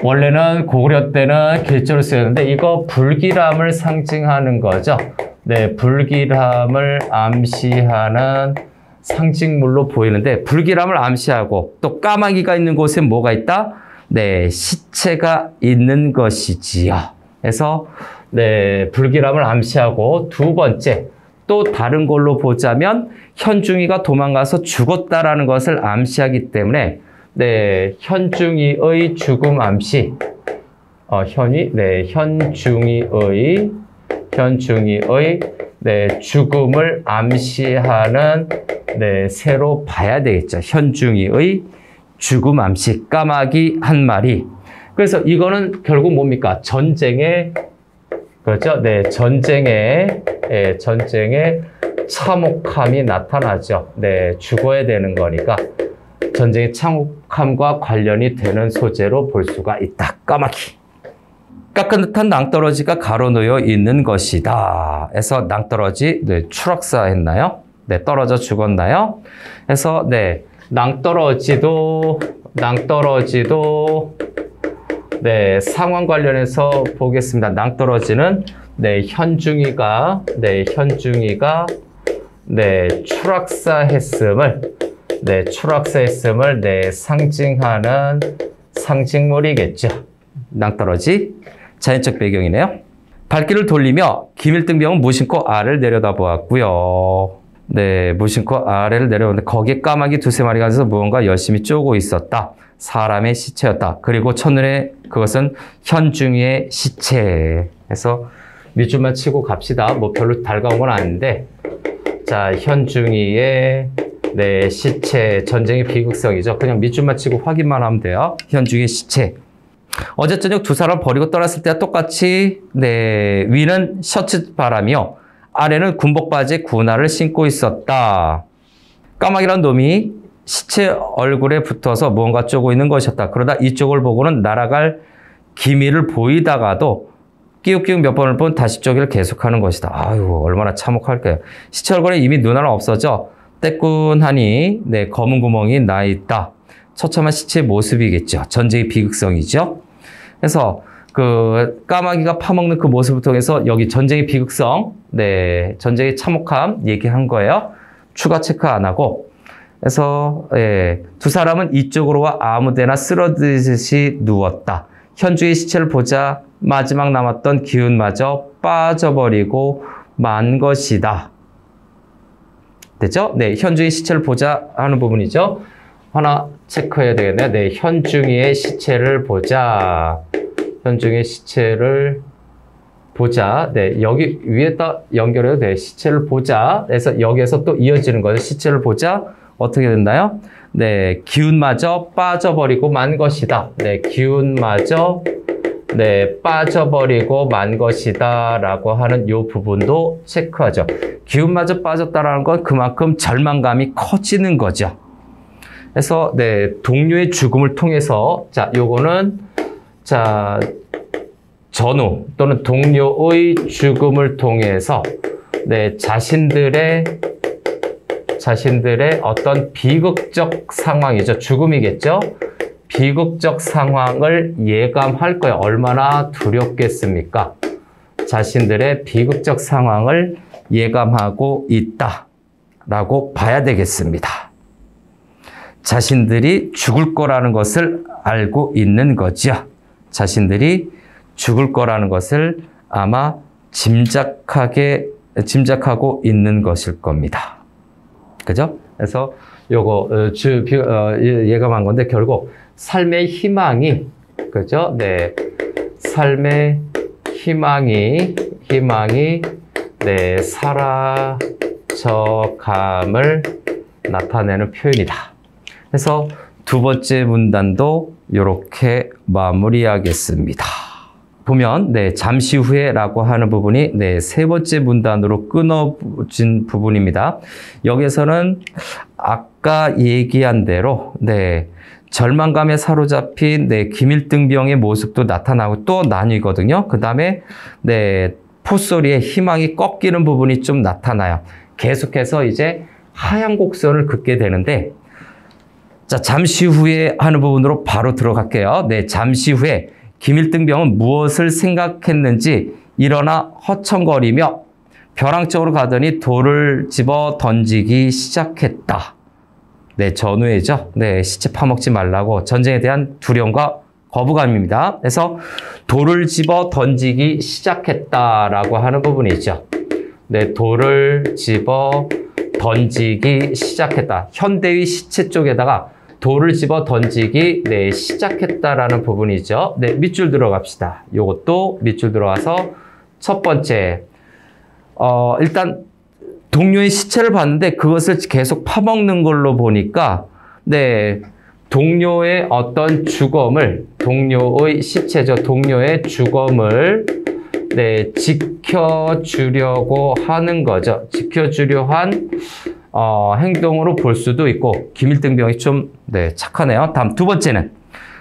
원래는 고구려 때는 길조를 쓰였는데 이거 불길함을 상징하는 거죠. 네, 불길함을 암시하는 상징물로 보이는데 불길함을 암시하고 또 까마귀가 있는 곳에 뭐가 있다? 네, 시체가 있는 것이지요. 그래서 네, 불길함을 암시하고 두 번째, 또 다른 걸로 보자면 현중이가 도망가서 죽었다라는 것을 암시하기 때문에 네, 현중이의 죽음 암시. 현중이의 네, 죽음을 암시하는 네, 새로 봐야 되겠죠. 현중이의 죽음 암시, 까마귀 한 마리. 그래서 이거는 결국 뭡니까? 전쟁의, 그렇죠? 네, 전쟁의 참혹함이 나타나죠. 네, 죽어야 되는 거니까 전쟁의 참혹함과 관련이 되는 소재로 볼 수가 있다. 까마귀. 깎은 듯한 낭떠러지가 가로놓여 있는 것이다. 그래서 낭떠러지, 네, 추락사 했나요? 네, 떨어져 죽었나요? 그래서 네, 낭떠러지도 네, 상황 관련해서 보겠습니다. 낭떠러지는 네, 현중이가 추락사 했음을 네, 상징하는 상징물이겠죠. 낭떠러지. 자연적 배경이네요. 발길을 돌리며 김일등병은 무심코 아래를 내려다보았고요. 네, 무심코 아래를 내려오는데 거기에 까마귀 두세 마리가 앉아서 무언가 열심히 쪼고 있었다. 사람의 시체였다. 그리고 첫눈에 그것은 현중이의 시체. 해서 밑줄만 치고 갑시다. 뭐 별로 달가운 건 아닌데, 자, 현중이의 네, 시체, 전쟁의 비극성이죠. 그냥 밑줄만 치고 확인만 하면 돼요. 현중이의 시체. 어제 저녁 두 사람 버리고 떠났을 때와 똑같이 네, 위는 셔츠 바람이요, 아래는 군복 바지에 군화를 신고 있었다. 까마귀란 놈이 시체 얼굴에 붙어서 무언가 쪼고 있는 것이었다. 그러다 이쪽을 보고는 날아갈 기미를 보이다가도 끼욱끼욱 몇 번을 본 다시 쪼기를 계속하는 것이다. 아유, 얼마나 참혹할까요. 시체 얼굴에 이미 눈알은 없어져 떼꾼하니 네, 검은 구멍이 나 있다. 처참한 시체의 모습이겠죠. 전쟁의 비극성이죠. 그래서 그 까마귀가 파먹는 그 모습을 통해서 여기 전쟁의 비극성, 네, 전쟁의 참혹함 얘기한 거예요. 추가 체크 안 하고. 그래서 예, 두 사람은 이쪽으로 와 아무데나 쓰러지듯이 누웠다. 현주의 시체를 보자 마지막 남았던 기운마저 빠져버리고 만 것이다. 됐죠? 네, 현주의 시체를 보자 하는 부분이죠. 하나 체크해야 되겠네요. 네, 현중이의 시체를 보자. 현중의 시체를 보자. 네, 여기 위에다 연결해도 돼. 시체를 보자. 그래서 여기에서 또 이어지는 거죠. 시체를 보자. 어떻게 된다요? 네, 기운마저 빠져버리고 만 것이다. 네, 기운마저 네, 빠져버리고 만 것이다 라고 하는 이 부분도 체크하죠. 기운마저 빠졌다라는 건 그만큼 절망감이 커지는 거죠. 그래서 네, 동료의 죽음을 통해서 자, 요거는 자, 전우 또는 동료의 죽음을 통해서 네, 자신들의 어떤 비극적 상황이죠. 죽음이겠죠. 비극적 상황을 예감할 거예요. 얼마나 두렵겠습니까? 자신들의 비극적 상황을 예감하고 있다라고 봐야 되겠습니다. 자신들이 죽을 거라는 것을 알고 있는 거죠. 자신들이 죽을 거라는 것을 아마 짐작하고 있는 것일 겁니다. 그죠? 그래서 요거 예감한 건데 결국 삶의 희망이, 그죠? 네, 삶의 희망이 네, 사라져감을 나타내는 표현이다. 그래서 두 번째 문단도 이렇게 마무리하겠습니다. 보면 네, 잠시 후에라고 하는 부분이 네, 세 번째 문단으로 끊어진 부분입니다. 여기서는 아까 얘기한 대로 네, 절망감에 사로잡힌 네, 김일등병의 모습도 나타나고 또 나뉘거든요. 그 다음에 네, 포소리의 희망이 꺾이는 부분이 좀 나타나요. 계속해서 이제 하얀 곡선을 긋게 되는데, 자, 잠시 후에 하는 부분으로 바로 들어갈게요. 네, 잠시 후에 김일등병은 무엇을 생각했는지 일어나 허청거리며 벼랑 쪽으로 가더니 돌을 집어 던지기 시작했다. 네, 전후회죠. 네, 시체 파먹지 말라고 전쟁에 대한 두려움과 거부감입니다. 그래서 돌을 집어 던지기 시작했다라고 하는 부분이죠. 네, 돌을 집어 던지기 시작했다. 현대의 시체 쪽에다가 돌을 집어 던지기 네, 시작했다라는 부분이죠. 네, 밑줄 들어갑시다. 요것도 밑줄 들어가서 첫 번째, 일단 동료의 시체를 봤는데 그것을 계속 파먹는 걸로 보니까 네, 동료의 어떤 죽음을, 동료의 시체죠. 동료의 죽음을 네, 지켜주려고 하는 거죠. 지켜주려 한 행동으로 볼 수도 있고, 김일등병이 좀 네, 착하네요. 다음 두 번째는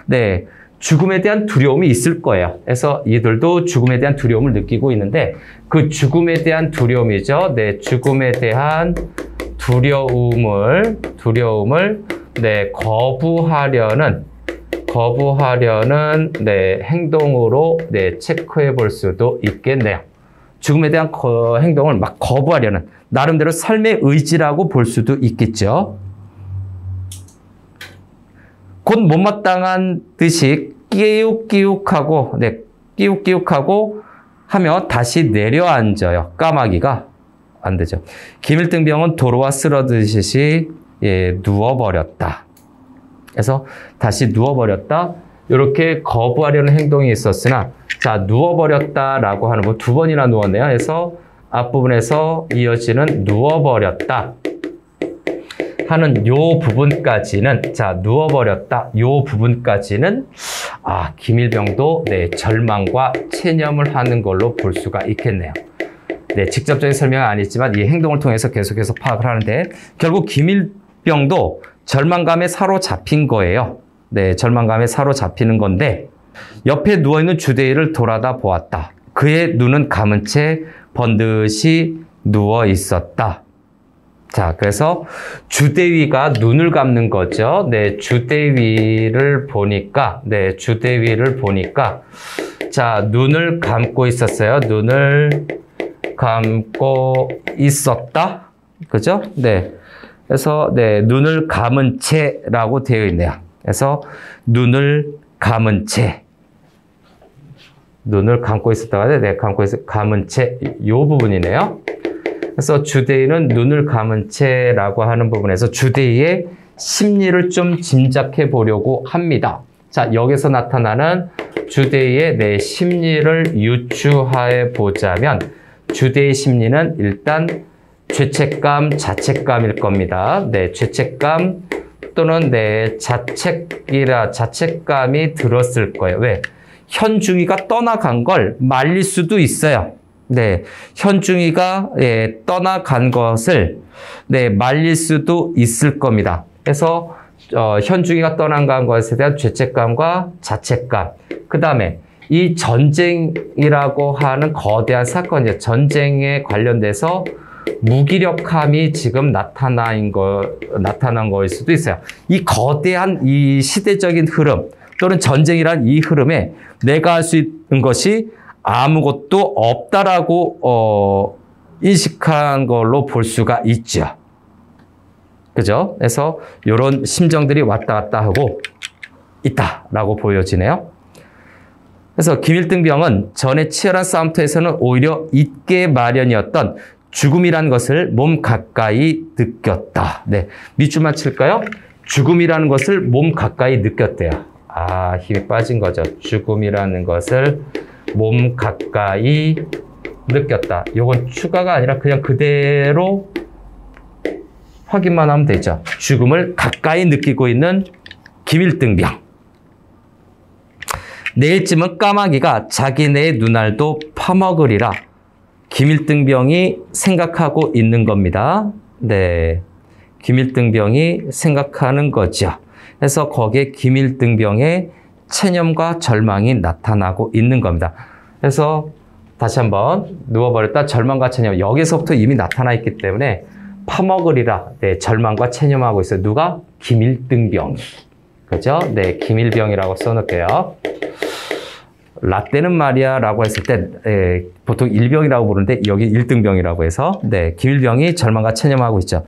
네, 죽음에 대한 두려움이 있을 거예요. 그래서 이들도 죽음에 대한 두려움을 느끼고 있는데 그 죽음에 대한 두려움이죠. 네, 죽음에 대한 두려움을 네, 거부하려는 네, 행동으로 네, 체크해 볼 수도 있겠네요. 죽음에 대한 행동을 막 거부하려는 나름대로 삶의 의지라고 볼 수도 있겠죠. 곧 못마땅한 듯이 끼욱끼욱하고 네, 끼욱끼욱하고 하며 다시 내려앉아요. 까마귀가 안 되죠. 김일등병은 도로와 쓰러지듯이 예, 누워버렸다. 그래서 다시 누워버렸다. 이렇게 거부하려는 행동이 있었으나, 자, 누워버렸다라고 하는 거 두 번이나 누웠네요. 그래서 앞부분에서 이어지는 누워버렸다 하는 요 부분까지는, 자, 누워버렸다 요 부분까지는 김일병도 네, 절망과 체념을 하는 걸로 볼 수가 있겠네요. 네, 직접적인 설명은 아니지만 이 행동을 통해서 계속해서 파악을 하는데, 결국 김일병도 절망감에 사로잡힌 거예요. 네, 절망감에 사로잡히는 건데, 옆에 누워있는 주대위를 돌아다 보았다. 그의 눈은 감은 채 번듯이 누워 있었다. 자, 그래서 주대위가 눈을 감는 거죠. 네, 주대위를 보니까, 자, 눈을 감고 있었어요. 눈을 감고 있었다. 그죠? 네. 그래서, 네, 눈을 감은 채라고 되어 있네요. 그래서, 눈을 감은 채. 눈을 감고 있었다가, 네, 감은 채. 요 부분이네요. 그래서 주대위는 눈을 감은 채라고 하는 부분에서 주대위의 심리를 좀 짐작해 보려고 합니다. 자, 여기서 나타나는 주대위의 네, 심리를 유추해 보자면, 주대위 심리는 일단 죄책감, 자책감일 겁니다. 네, 죄책감 또는 네, 자책감이 들었을 거예요. 왜? 현중이가 떠나간 걸 말릴 수도 있어요. 네, 현중이가 예, 떠나간 것을 네, 말릴 수도 있을 겁니다. 그래서 현중이가 떠나간 것에 대한 죄책감과 자책감, 그 다음에 이 전쟁이라고 하는 거대한 사건, 전쟁에 관련돼서 무기력함이 지금 나타난 거일 수도 있어요. 이 거대한 이 시대적인 흐름 또는 전쟁이란 이 흐름에 내가 할 수 있는 것이 아무것도 없다라고 인식한 걸로 볼 수가 있죠. 그죠? 그래서 이런 심정들이 왔다 갔다 하고 있다라고 보여지네요. 그래서 김일등병은 전에 치열한 싸움터에서는 오히려 잊게 마련이었던 죽음이라는 것을 몸 가까이 느꼈다. 네, 밑줄만 칠까요? 죽음이라는 것을 몸 가까이 느꼈대요. 힘이 빠진 거죠. 죽음이라는 것을 몸 가까이 느꼈다. 이건 추가가 아니라 그냥 그대로 확인만 하면 되죠. 죽음을 가까이 느끼고 있는 김일등병. 내일쯤은 까마귀가 자기네의 눈알도 파먹으리라. 김일등병이 생각하고 있는 겁니다. 네, 김일등병이 생각하는 거죠. 그래서 거기에 김일등병의 체념과 절망이 나타나고 있는 겁니다. 그래서 다시 한번 누워버렸다 절망과 체념 여기서부터 이미 나타나 있기 때문에 파먹으리라. 네, 절망과 체념하고 있어요. 누가? 김일등병이. 그죠? 네, 김일병이라고 써놓을게요. 라떼는 말이야라고 했을 때 보통 일병이라고 부르는데 여기 일등병이라고 해서 네, 김일병이 절망과 체념하고 있죠.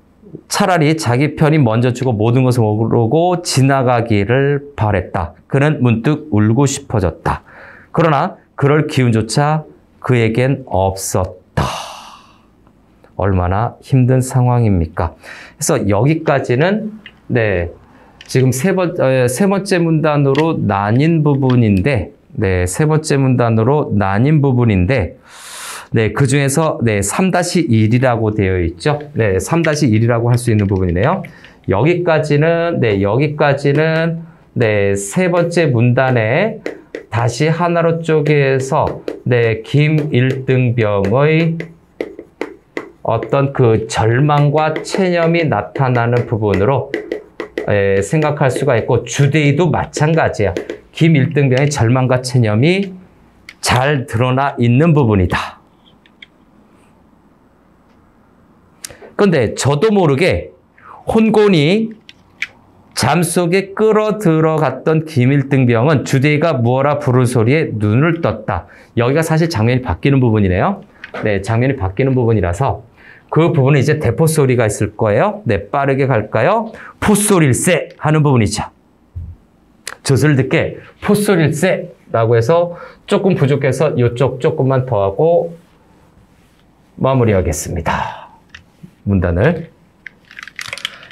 차라리 자기 편이 먼저 주고 모든 것을 모르고 지나가기를 바랬다. 그는 문득 울고 싶어졌다. 그러나 그럴 기운조차 그에겐 없었다. 얼마나 힘든 상황입니까? 그래서 여기까지는 네, 지금 세 번째 문단으로 나뉜 부분인데 네, 세 번째 문단으로 나뉜 부분인데 네, 그 중에서 네, 3-1이라고 되어 있죠. 네, 3-1이라고 할 수 있는 부분이네요. 여기까지는 네, 세 번째 문단에 다시 하나로 쪼개서 네, 김일등병의 어떤 그 절망과 체념이 나타나는 부분으로 생각할 수가 있고 주대의도 마찬가지야. 김일등병의 절망과 체념이 잘 드러나 있는 부분이다. 그런데 저도 모르게 혼곤이 잠속에 끌어들어갔던 김일등병은 주대의가 무어라 부를 소리에 눈을 떴다. 여기가 사실 장면이 바뀌는 부분이네요. 네, 장면이 바뀌는 부분이라서 그 부분은 이제 대포소리가 있을 거예요. 네, 빠르게 갈까요? 포소릴세 하는 부분이죠. 젖을 듣게 포소릴세 라고 해서 조금 부족해서 이쪽 조금만 더 하고 마무리하겠습니다. 문단을.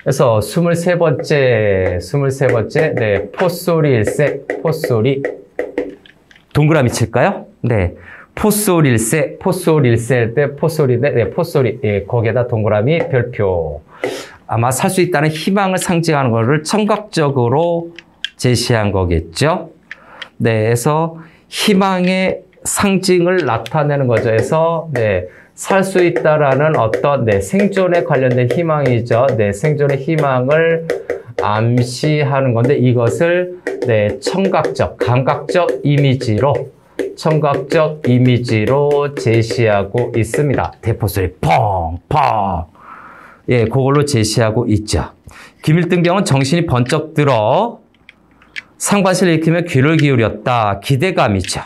그래서 23번째, 네, 포소리일세, 포소리. 동그라미 칠까요? 네. 포소리일세 때 포소리, 네, 포소리. 예, 거기에다 동그라미 별표. 아마 살 수 있다는 희망을 상징하는 것을 청각적으로 제시한 거겠죠? 네, 그래서 희망의 상징을 나타내는 거죠. 그래서, 네. 살 수 있다라는 어떤 네, 생존에 관련된 희망이죠. 네, 제생존의 희망을 암시하는 건데 이것을 네, 청각적, 감각적 이미지로 제시하고 있습니다. 대포소리 펑! 예, 그걸로 제시하고 있죠. 김일등병은 정신이 번쩍 들어 상반신을 일으키며 귀를 기울였다. 기대감이죠.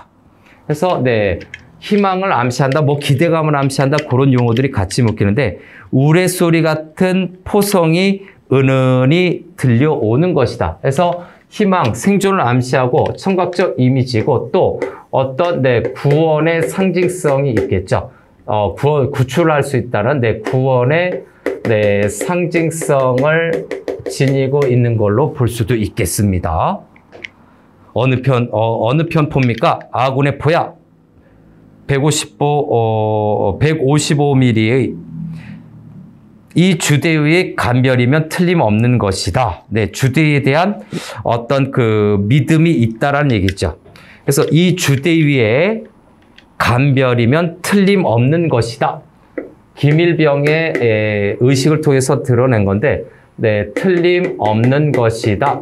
그래서 네. 희망을 암시한다, 뭐 기대감을 암시한다 그런 용어들이 같이 묶이는데 우레소리 같은 포성이 은은히 들려오는 것이다. 그래서 희망, 생존을 암시하고 청각적 이미지고 또 어떤 네, 구원의 상징성이 있겠죠. 구출을 할 수 있다는 네, 구원의 네, 상징성을 지니고 있는 걸로 볼 수도 있겠습니다. 어느 편 포입니까? 아군의 포야. 155mm의 이 주대의의 간별이면 틀림없는 것이다. 네, 주대의에 대한 어떤 그 믿음이 있다라는 얘기죠. 그래서 이 주대의의 간별이면 틀림없는 것이다. 김일병의 의식을 통해서 드러낸 건데, 네, 틀림없는 것이다.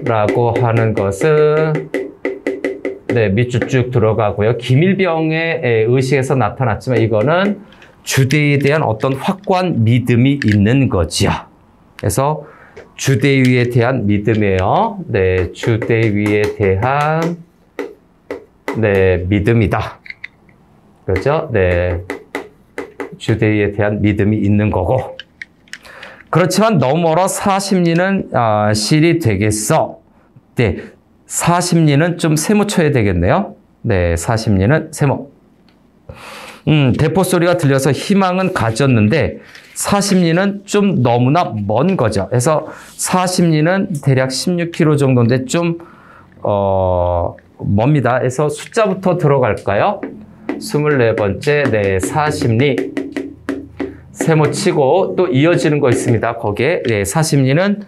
라고 하는 것은 네, 밑줄 쭉 들어가고요. 김일병의 의식에서 나타났지만 이거는 주대의에 대한 어떤 확고한 믿음이 있는 거지요. 그래서 주대의에 대한 믿음이에요. 네, 주대의에 대한 네, 믿음이다. 그렇죠? 네, 주대의에 대한 믿음이 있는 거고. 그렇지만 너무 멀어 사심리는 실이 되겠어. 네. 사심리는 좀 세모 쳐야 되겠네요. 네, 사심리는 세모. 대포소리가 들려서 희망은 가졌는데 사심리는 좀 너무나 먼 거죠. 그래서 사심리는 대략 16km 정도인데 좀 멉니다. 그래서 숫자부터 들어갈까요? 24번째, 네, 사심리. 세모 치고 또 이어지는 거 있습니다. 거기에 네, 사심리는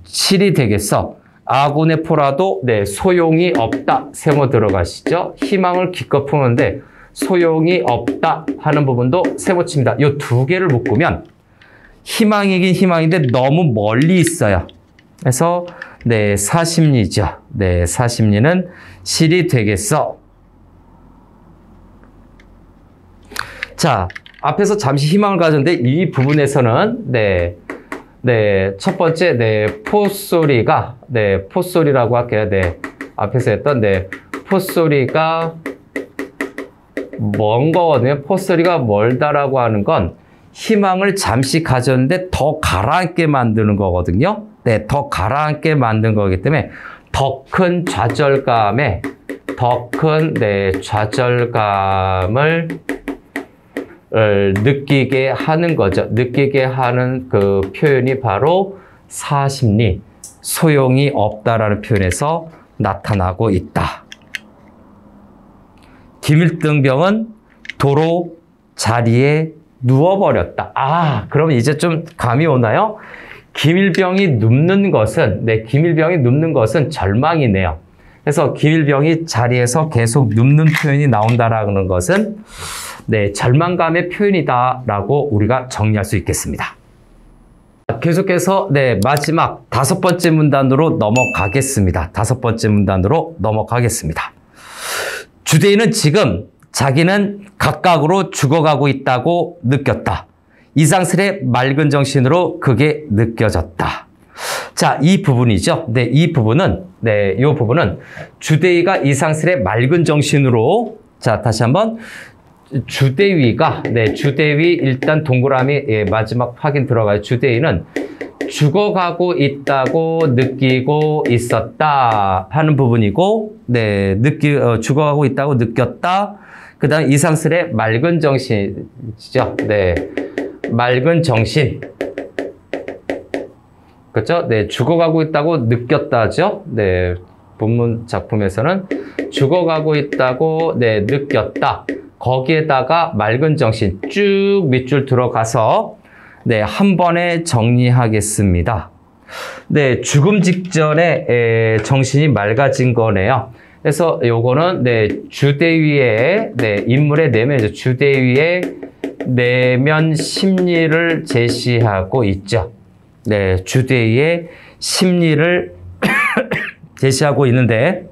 7이 되겠어. 아군의 포라도 네, 소용이 없다. 세모 들어가시죠. 희망을 기껏 품었는데 소용이 없다 하는 부분도 세모 칩니다. 이 두 개를 묶으면 희망이긴 희망인데 너무 멀리 있어요. 그래서 네, 사심리죠. 네, 사심리는 실이 되겠어. 자, 앞에서 잠시 희망을 가졌는데 이 부분에서는 첫 번째 포소리가 포소리라고 할게요. 앞에서 했던 포소리가 먼 거거든요. 포소리가 멀다라고 하는 건 희망을 잠시 가졌는데 더 가라앉게 만드는 거거든요. 더 가라앉게 만든 거기 때문에 더 큰 좌절감을 느끼게 하는 거죠. 느끼게 하는 그 표현이 바로 사심리, 소용이 없다라는 표현에서 나타나고 있다. 김일등병은 도로 자리에 누워버렸다. 그럼 이제 좀 감이 오나요? 김일병이 눕는 것은, 김일병이 눕는 것은 절망이네요. 그래서 김일병이 자리에서 계속 눕는 표현이 나온다라는 것은 절망감의 표현이다라고 우리가 정리할 수 있겠습니다. 계속해서 마지막 5번째 문단으로 넘어가겠습니다. 5번째 문단으로 넘어가겠습니다. 주대인은 지금 자기는 각각으로 죽어가고 있다고 느꼈다. 이상슬의 맑은 정신으로 그게 느껴졌다. 자, 이 부분이죠. 이 부분은 주대위가 이상슬의 맑은 정신으로, 자, 다시 한번 주대위가, 주대위 일단 동그라미 마지막 확인 들어가요. 주대위는 죽어가고 있다고 느끼고 있었다 하는 부분이고, 죽어가고 있다고 느꼈다. 그 다음 이상슬의 맑은 정신이죠. 맑은 정신. 그렇죠? 죽어가고 있다고 느꼈다죠. 본문 작품에서는 죽어가고 있다고 느꼈다. 거기에다가 맑은 정신 쭉 밑줄 들어가서 한 번에 정리하겠습니다. 죽음 직전에 정신이 맑아진 거네요. 그래서 요거는 주대위의 인물의 내면이죠. 주대위의 내면 심리를 제시하고 있죠. 주대위의 심리를 제시하고 있는데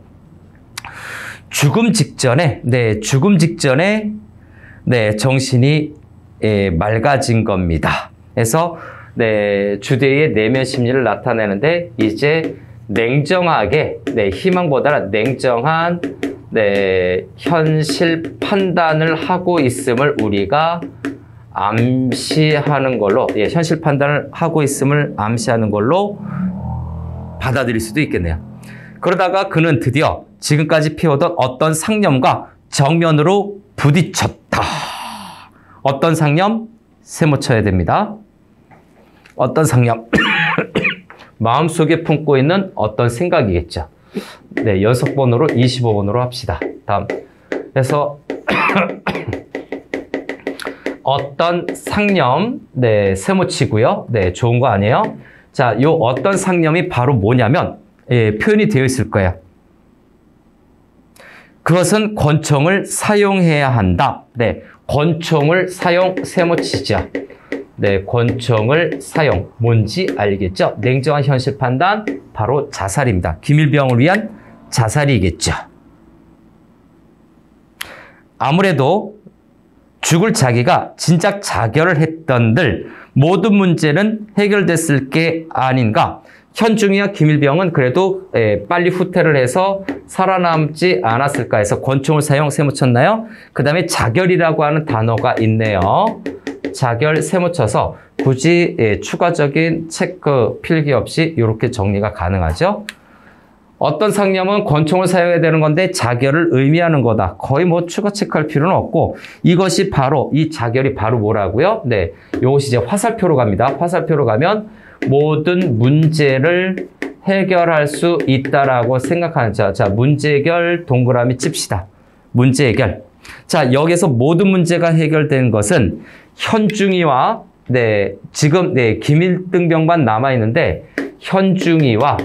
죽음 직전에 정신이 맑아진 겁니다. 그래서 주대위의 내면 심리를 나타내는데 이제 냉정하게 희망보다는 냉정한 현실 판단을 하고 있음을 우리가 암시하는 걸로, 현실 판단을 하고 있음을 암시하는 걸로 받아들일 수도 있겠네요. 그러다가 그는 드디어 지금까지 피워던 어떤 상념과 정면으로 부딪혔다. 어떤 상념? 세모 쳐야 됩니다. 어떤 상념? 마음속에 품고 있는 어떤 생각이겠죠. 연속번호로 25번으로 합시다. 다음. 그래서 어떤 상념, 세모 치고요. 좋은 거 아니에요? 자, 요 어떤 상념이 바로 뭐냐면, 표현이 되어 있을 거예요. 그것은 권총을 사용해야 한다. 권총을 사용, 세모 치죠. 권총을 사용. 뭔지 알겠죠? 냉정한 현실 판단, 바로 자살입니다. 김일병을 위한 자살이겠죠. 아무래도 죽을 자기가 진작 자결을 했던들 모든 문제는 해결됐을 게 아닌가. 현중이와 김일병은 그래도 빨리 후퇴를 해서 살아남지 않았을까 해서 권총을 사용, 세모 쳤나요? 그 다음에 자결이라고 하는 단어가 있네요. 자결, 세모 쳐서 굳이 추가적인 체크, 필기 없이 이렇게 정리가 가능하죠. 어떤 상념은 권총을 사용해야 되는 건데 자결을 의미하는 거다. 거의 뭐 추가 체크할 필요는 없고, 이것이 바로, 이 자결이 바로 뭐라고요? 이것이 이제 화살표로 갑니다. 화살표로 가면 모든 문제를 해결할 수 있다라고 생각하는 자, 문제 해결 동그라미 칩시다. 문제 해결. 자, 여기서 모든 문제가 해결된 것은 현중이와 지금 김일등병만 남아 있는데 현중이와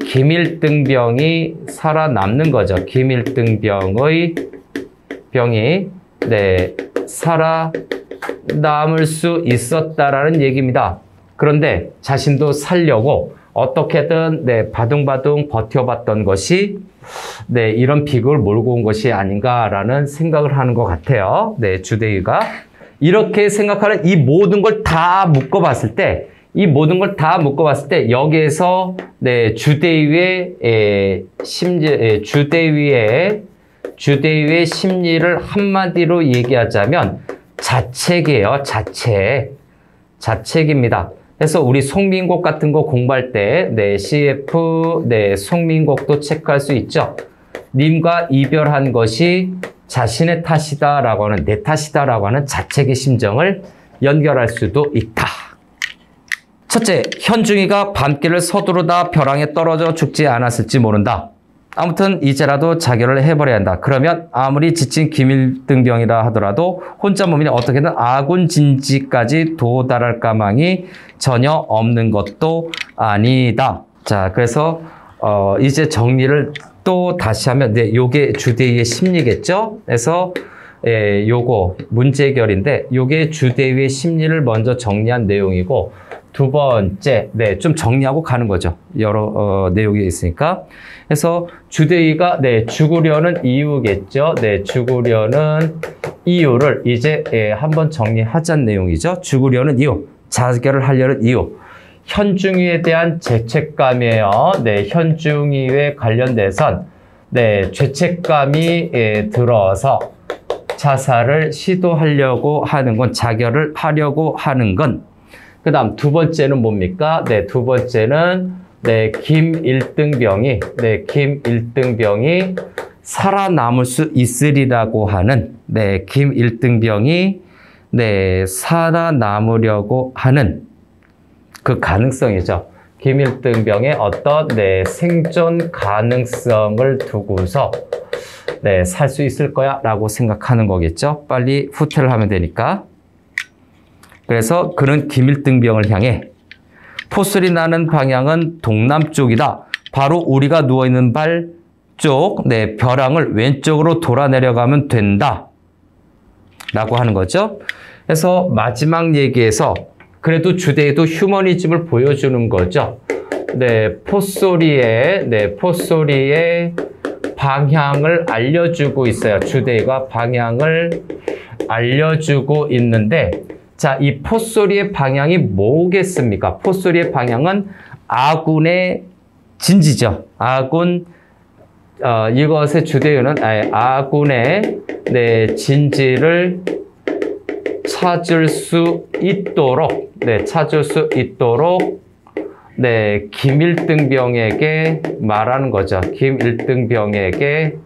김일등병이 살아남는 거죠. 김일등병이 살아남을 수 있었다라는 얘기입니다. 그런데 자신도 살려고 어떻게든 바둥바둥 버텨봤던 것이 이런 비극을 몰고 온 것이 아닌가라는 생각을 하는 것 같아요. 주대위가 이렇게 생각하는 이 모든 걸 다 묶어봤을 때, 여기에서 주대위의 심리를 한마디로 얘기하자면 자책이에요. 자책입니다. 그래서 우리 송민곡 같은 거 공부할 때 CF 송민곡도 체크할 수 있죠. 님과 이별한 것이 자신의 탓이다라고 하는, 내 탓이다라고 하는 자책의 심정을 연결할 수도 있다. 첫째, 현중이가 밤길을 서두르다 벼랑에 떨어져 죽지 않았을지 모른다. 아무튼 이제라도 자결을 해버려야 한다. 그러면 아무리 지친 김일등병이라 하더라도 혼자 몸이 어떻게든 아군 진지까지 도달할 가망이 전혀 없는 것도 아니다. 자, 그래서 이제 정리를 또 다시 하면 요게 주대위의 심리겠죠. 그래서 요거 문제 해결인데 요게 주대위의 심리를 먼저 정리한 내용이고, 두 번째, 좀 정리하고 가는 거죠. 여러 내용이 있으니까. 그래서 주대위가 죽으려는 이유겠죠. 죽으려는 이유를 이제 한번 정리하자는 내용이죠. 죽으려는 이유, 자결을 하려는 이유. 현중이에 대한 죄책감이에요. 현중이에 관련돼선 죄책감이 들어서 자살을 시도하려고 하는 건, 자결을 하려고 하는 건. 그 다음 두 번째는 뭡니까? 두 번째는 김일등병이 살아남을 수 있으리라고 하는, 김일등병이 살아남으려고 하는 그 가능성이죠. 김일등병의 어떤 생존 가능성을 두고서 살 수 있을 거야 라고 생각하는 거겠죠. 빨리 후퇴를 하면 되니까. 그래서 그는 김일등병을 향해 포슬이 나는 방향은 동남쪽이다. 바로 우리가 누워있는 발 쪽 벼랑을 왼쪽으로 돌아 내려가면 된다 라고 하는 거죠. 그래서 마지막 얘기에서 그래도 주대위도 휴머니즘을 보여주는 거죠. 포소리의 방향을 알려주고 있어요. 주대위가 방향을 알려주고 있는데, 자, 이 포소리의 방향이 뭐겠습니까? 포소리의 방향은 아군의 진지죠. 이것의 주대위는 아군의 진지를 찾을 수 있도록, 김일등병에게 말하는 거죠. 김일등병에게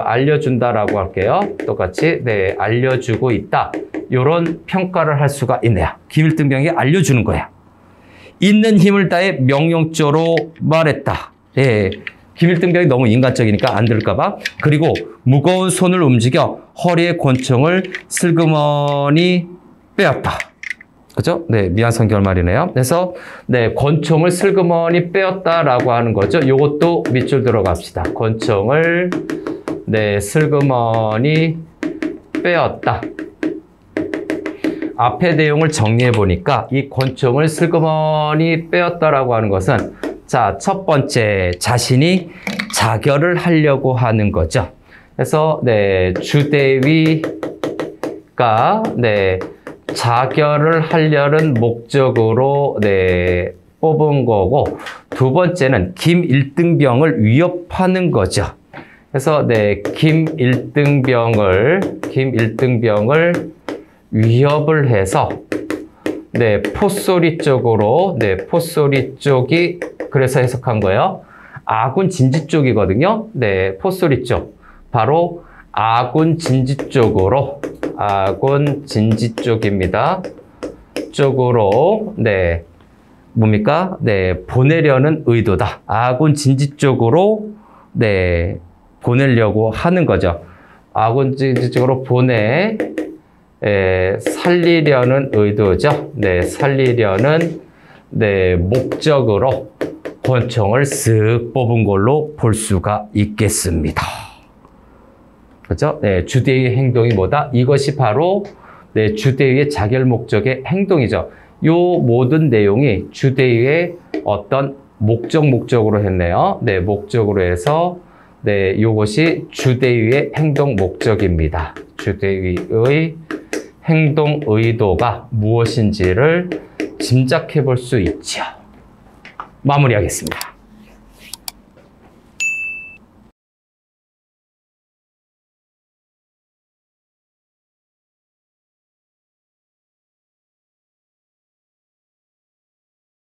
알려준다라고 할게요. 똑같이 알려주고 있다. 이런 평가를 할 수가 있네요. 김일등병에게 알려주는 거야. 있는 힘을 다해 명령조로 말했다. 김일등병이 너무 인간적이니까 안 들을까 봐. 그리고 무거운 손을 움직여 허리에 권총을 슬그머니 빼었다. 그죠? 미완성 결말이네요. 그래서 권총을 슬그머니 빼었다라고 하는 거죠. 요것도 밑줄 들어갑시다. 권총을 슬그머니 빼었다. 앞의 내용을 정리해 보니까 이 권총을 슬그머니 빼었다라고 하는 것은, 자, 첫 번째, 자신이 자결을 하려고 하는 거죠. 그래서 주대위가 자결을 하려는 목적으로 뽑은 거고, 두 번째는 김일등병을 위협하는 거죠. 그래서 김일등병을 위협을 해서 포소리 쪽으로, 포소리 쪽이 그래서 해석한 거예요. 아군 진지 쪽이거든요. 포소리 쪽. 바로 아군 진지 쪽으로, 아군 진지 쪽입니다. 쪽으로, 뭡니까? 보내려는 의도다. 아군 진지 쪽으로, 보내려고 하는 거죠. 아군 진지 쪽으로 살리려는 의도죠. 네, 살리려는 네, 목적으로 권총을 쓱 뽑은 걸로 볼 수가 있겠습니다. 그렇죠? 네, 주대위의 행동이 뭐다? 이것이 바로 네, 주대위의 자결 목적의 행동이죠. 요 모든 내용이 주대위의 어떤 목적으로 했네요. 네, 목적으로 해서 네, 요것이 주대위의 행동 목적입니다. 주대위의 행동 의도가 무엇인지를 짐작해 볼 수 있죠. 마무리하겠습니다.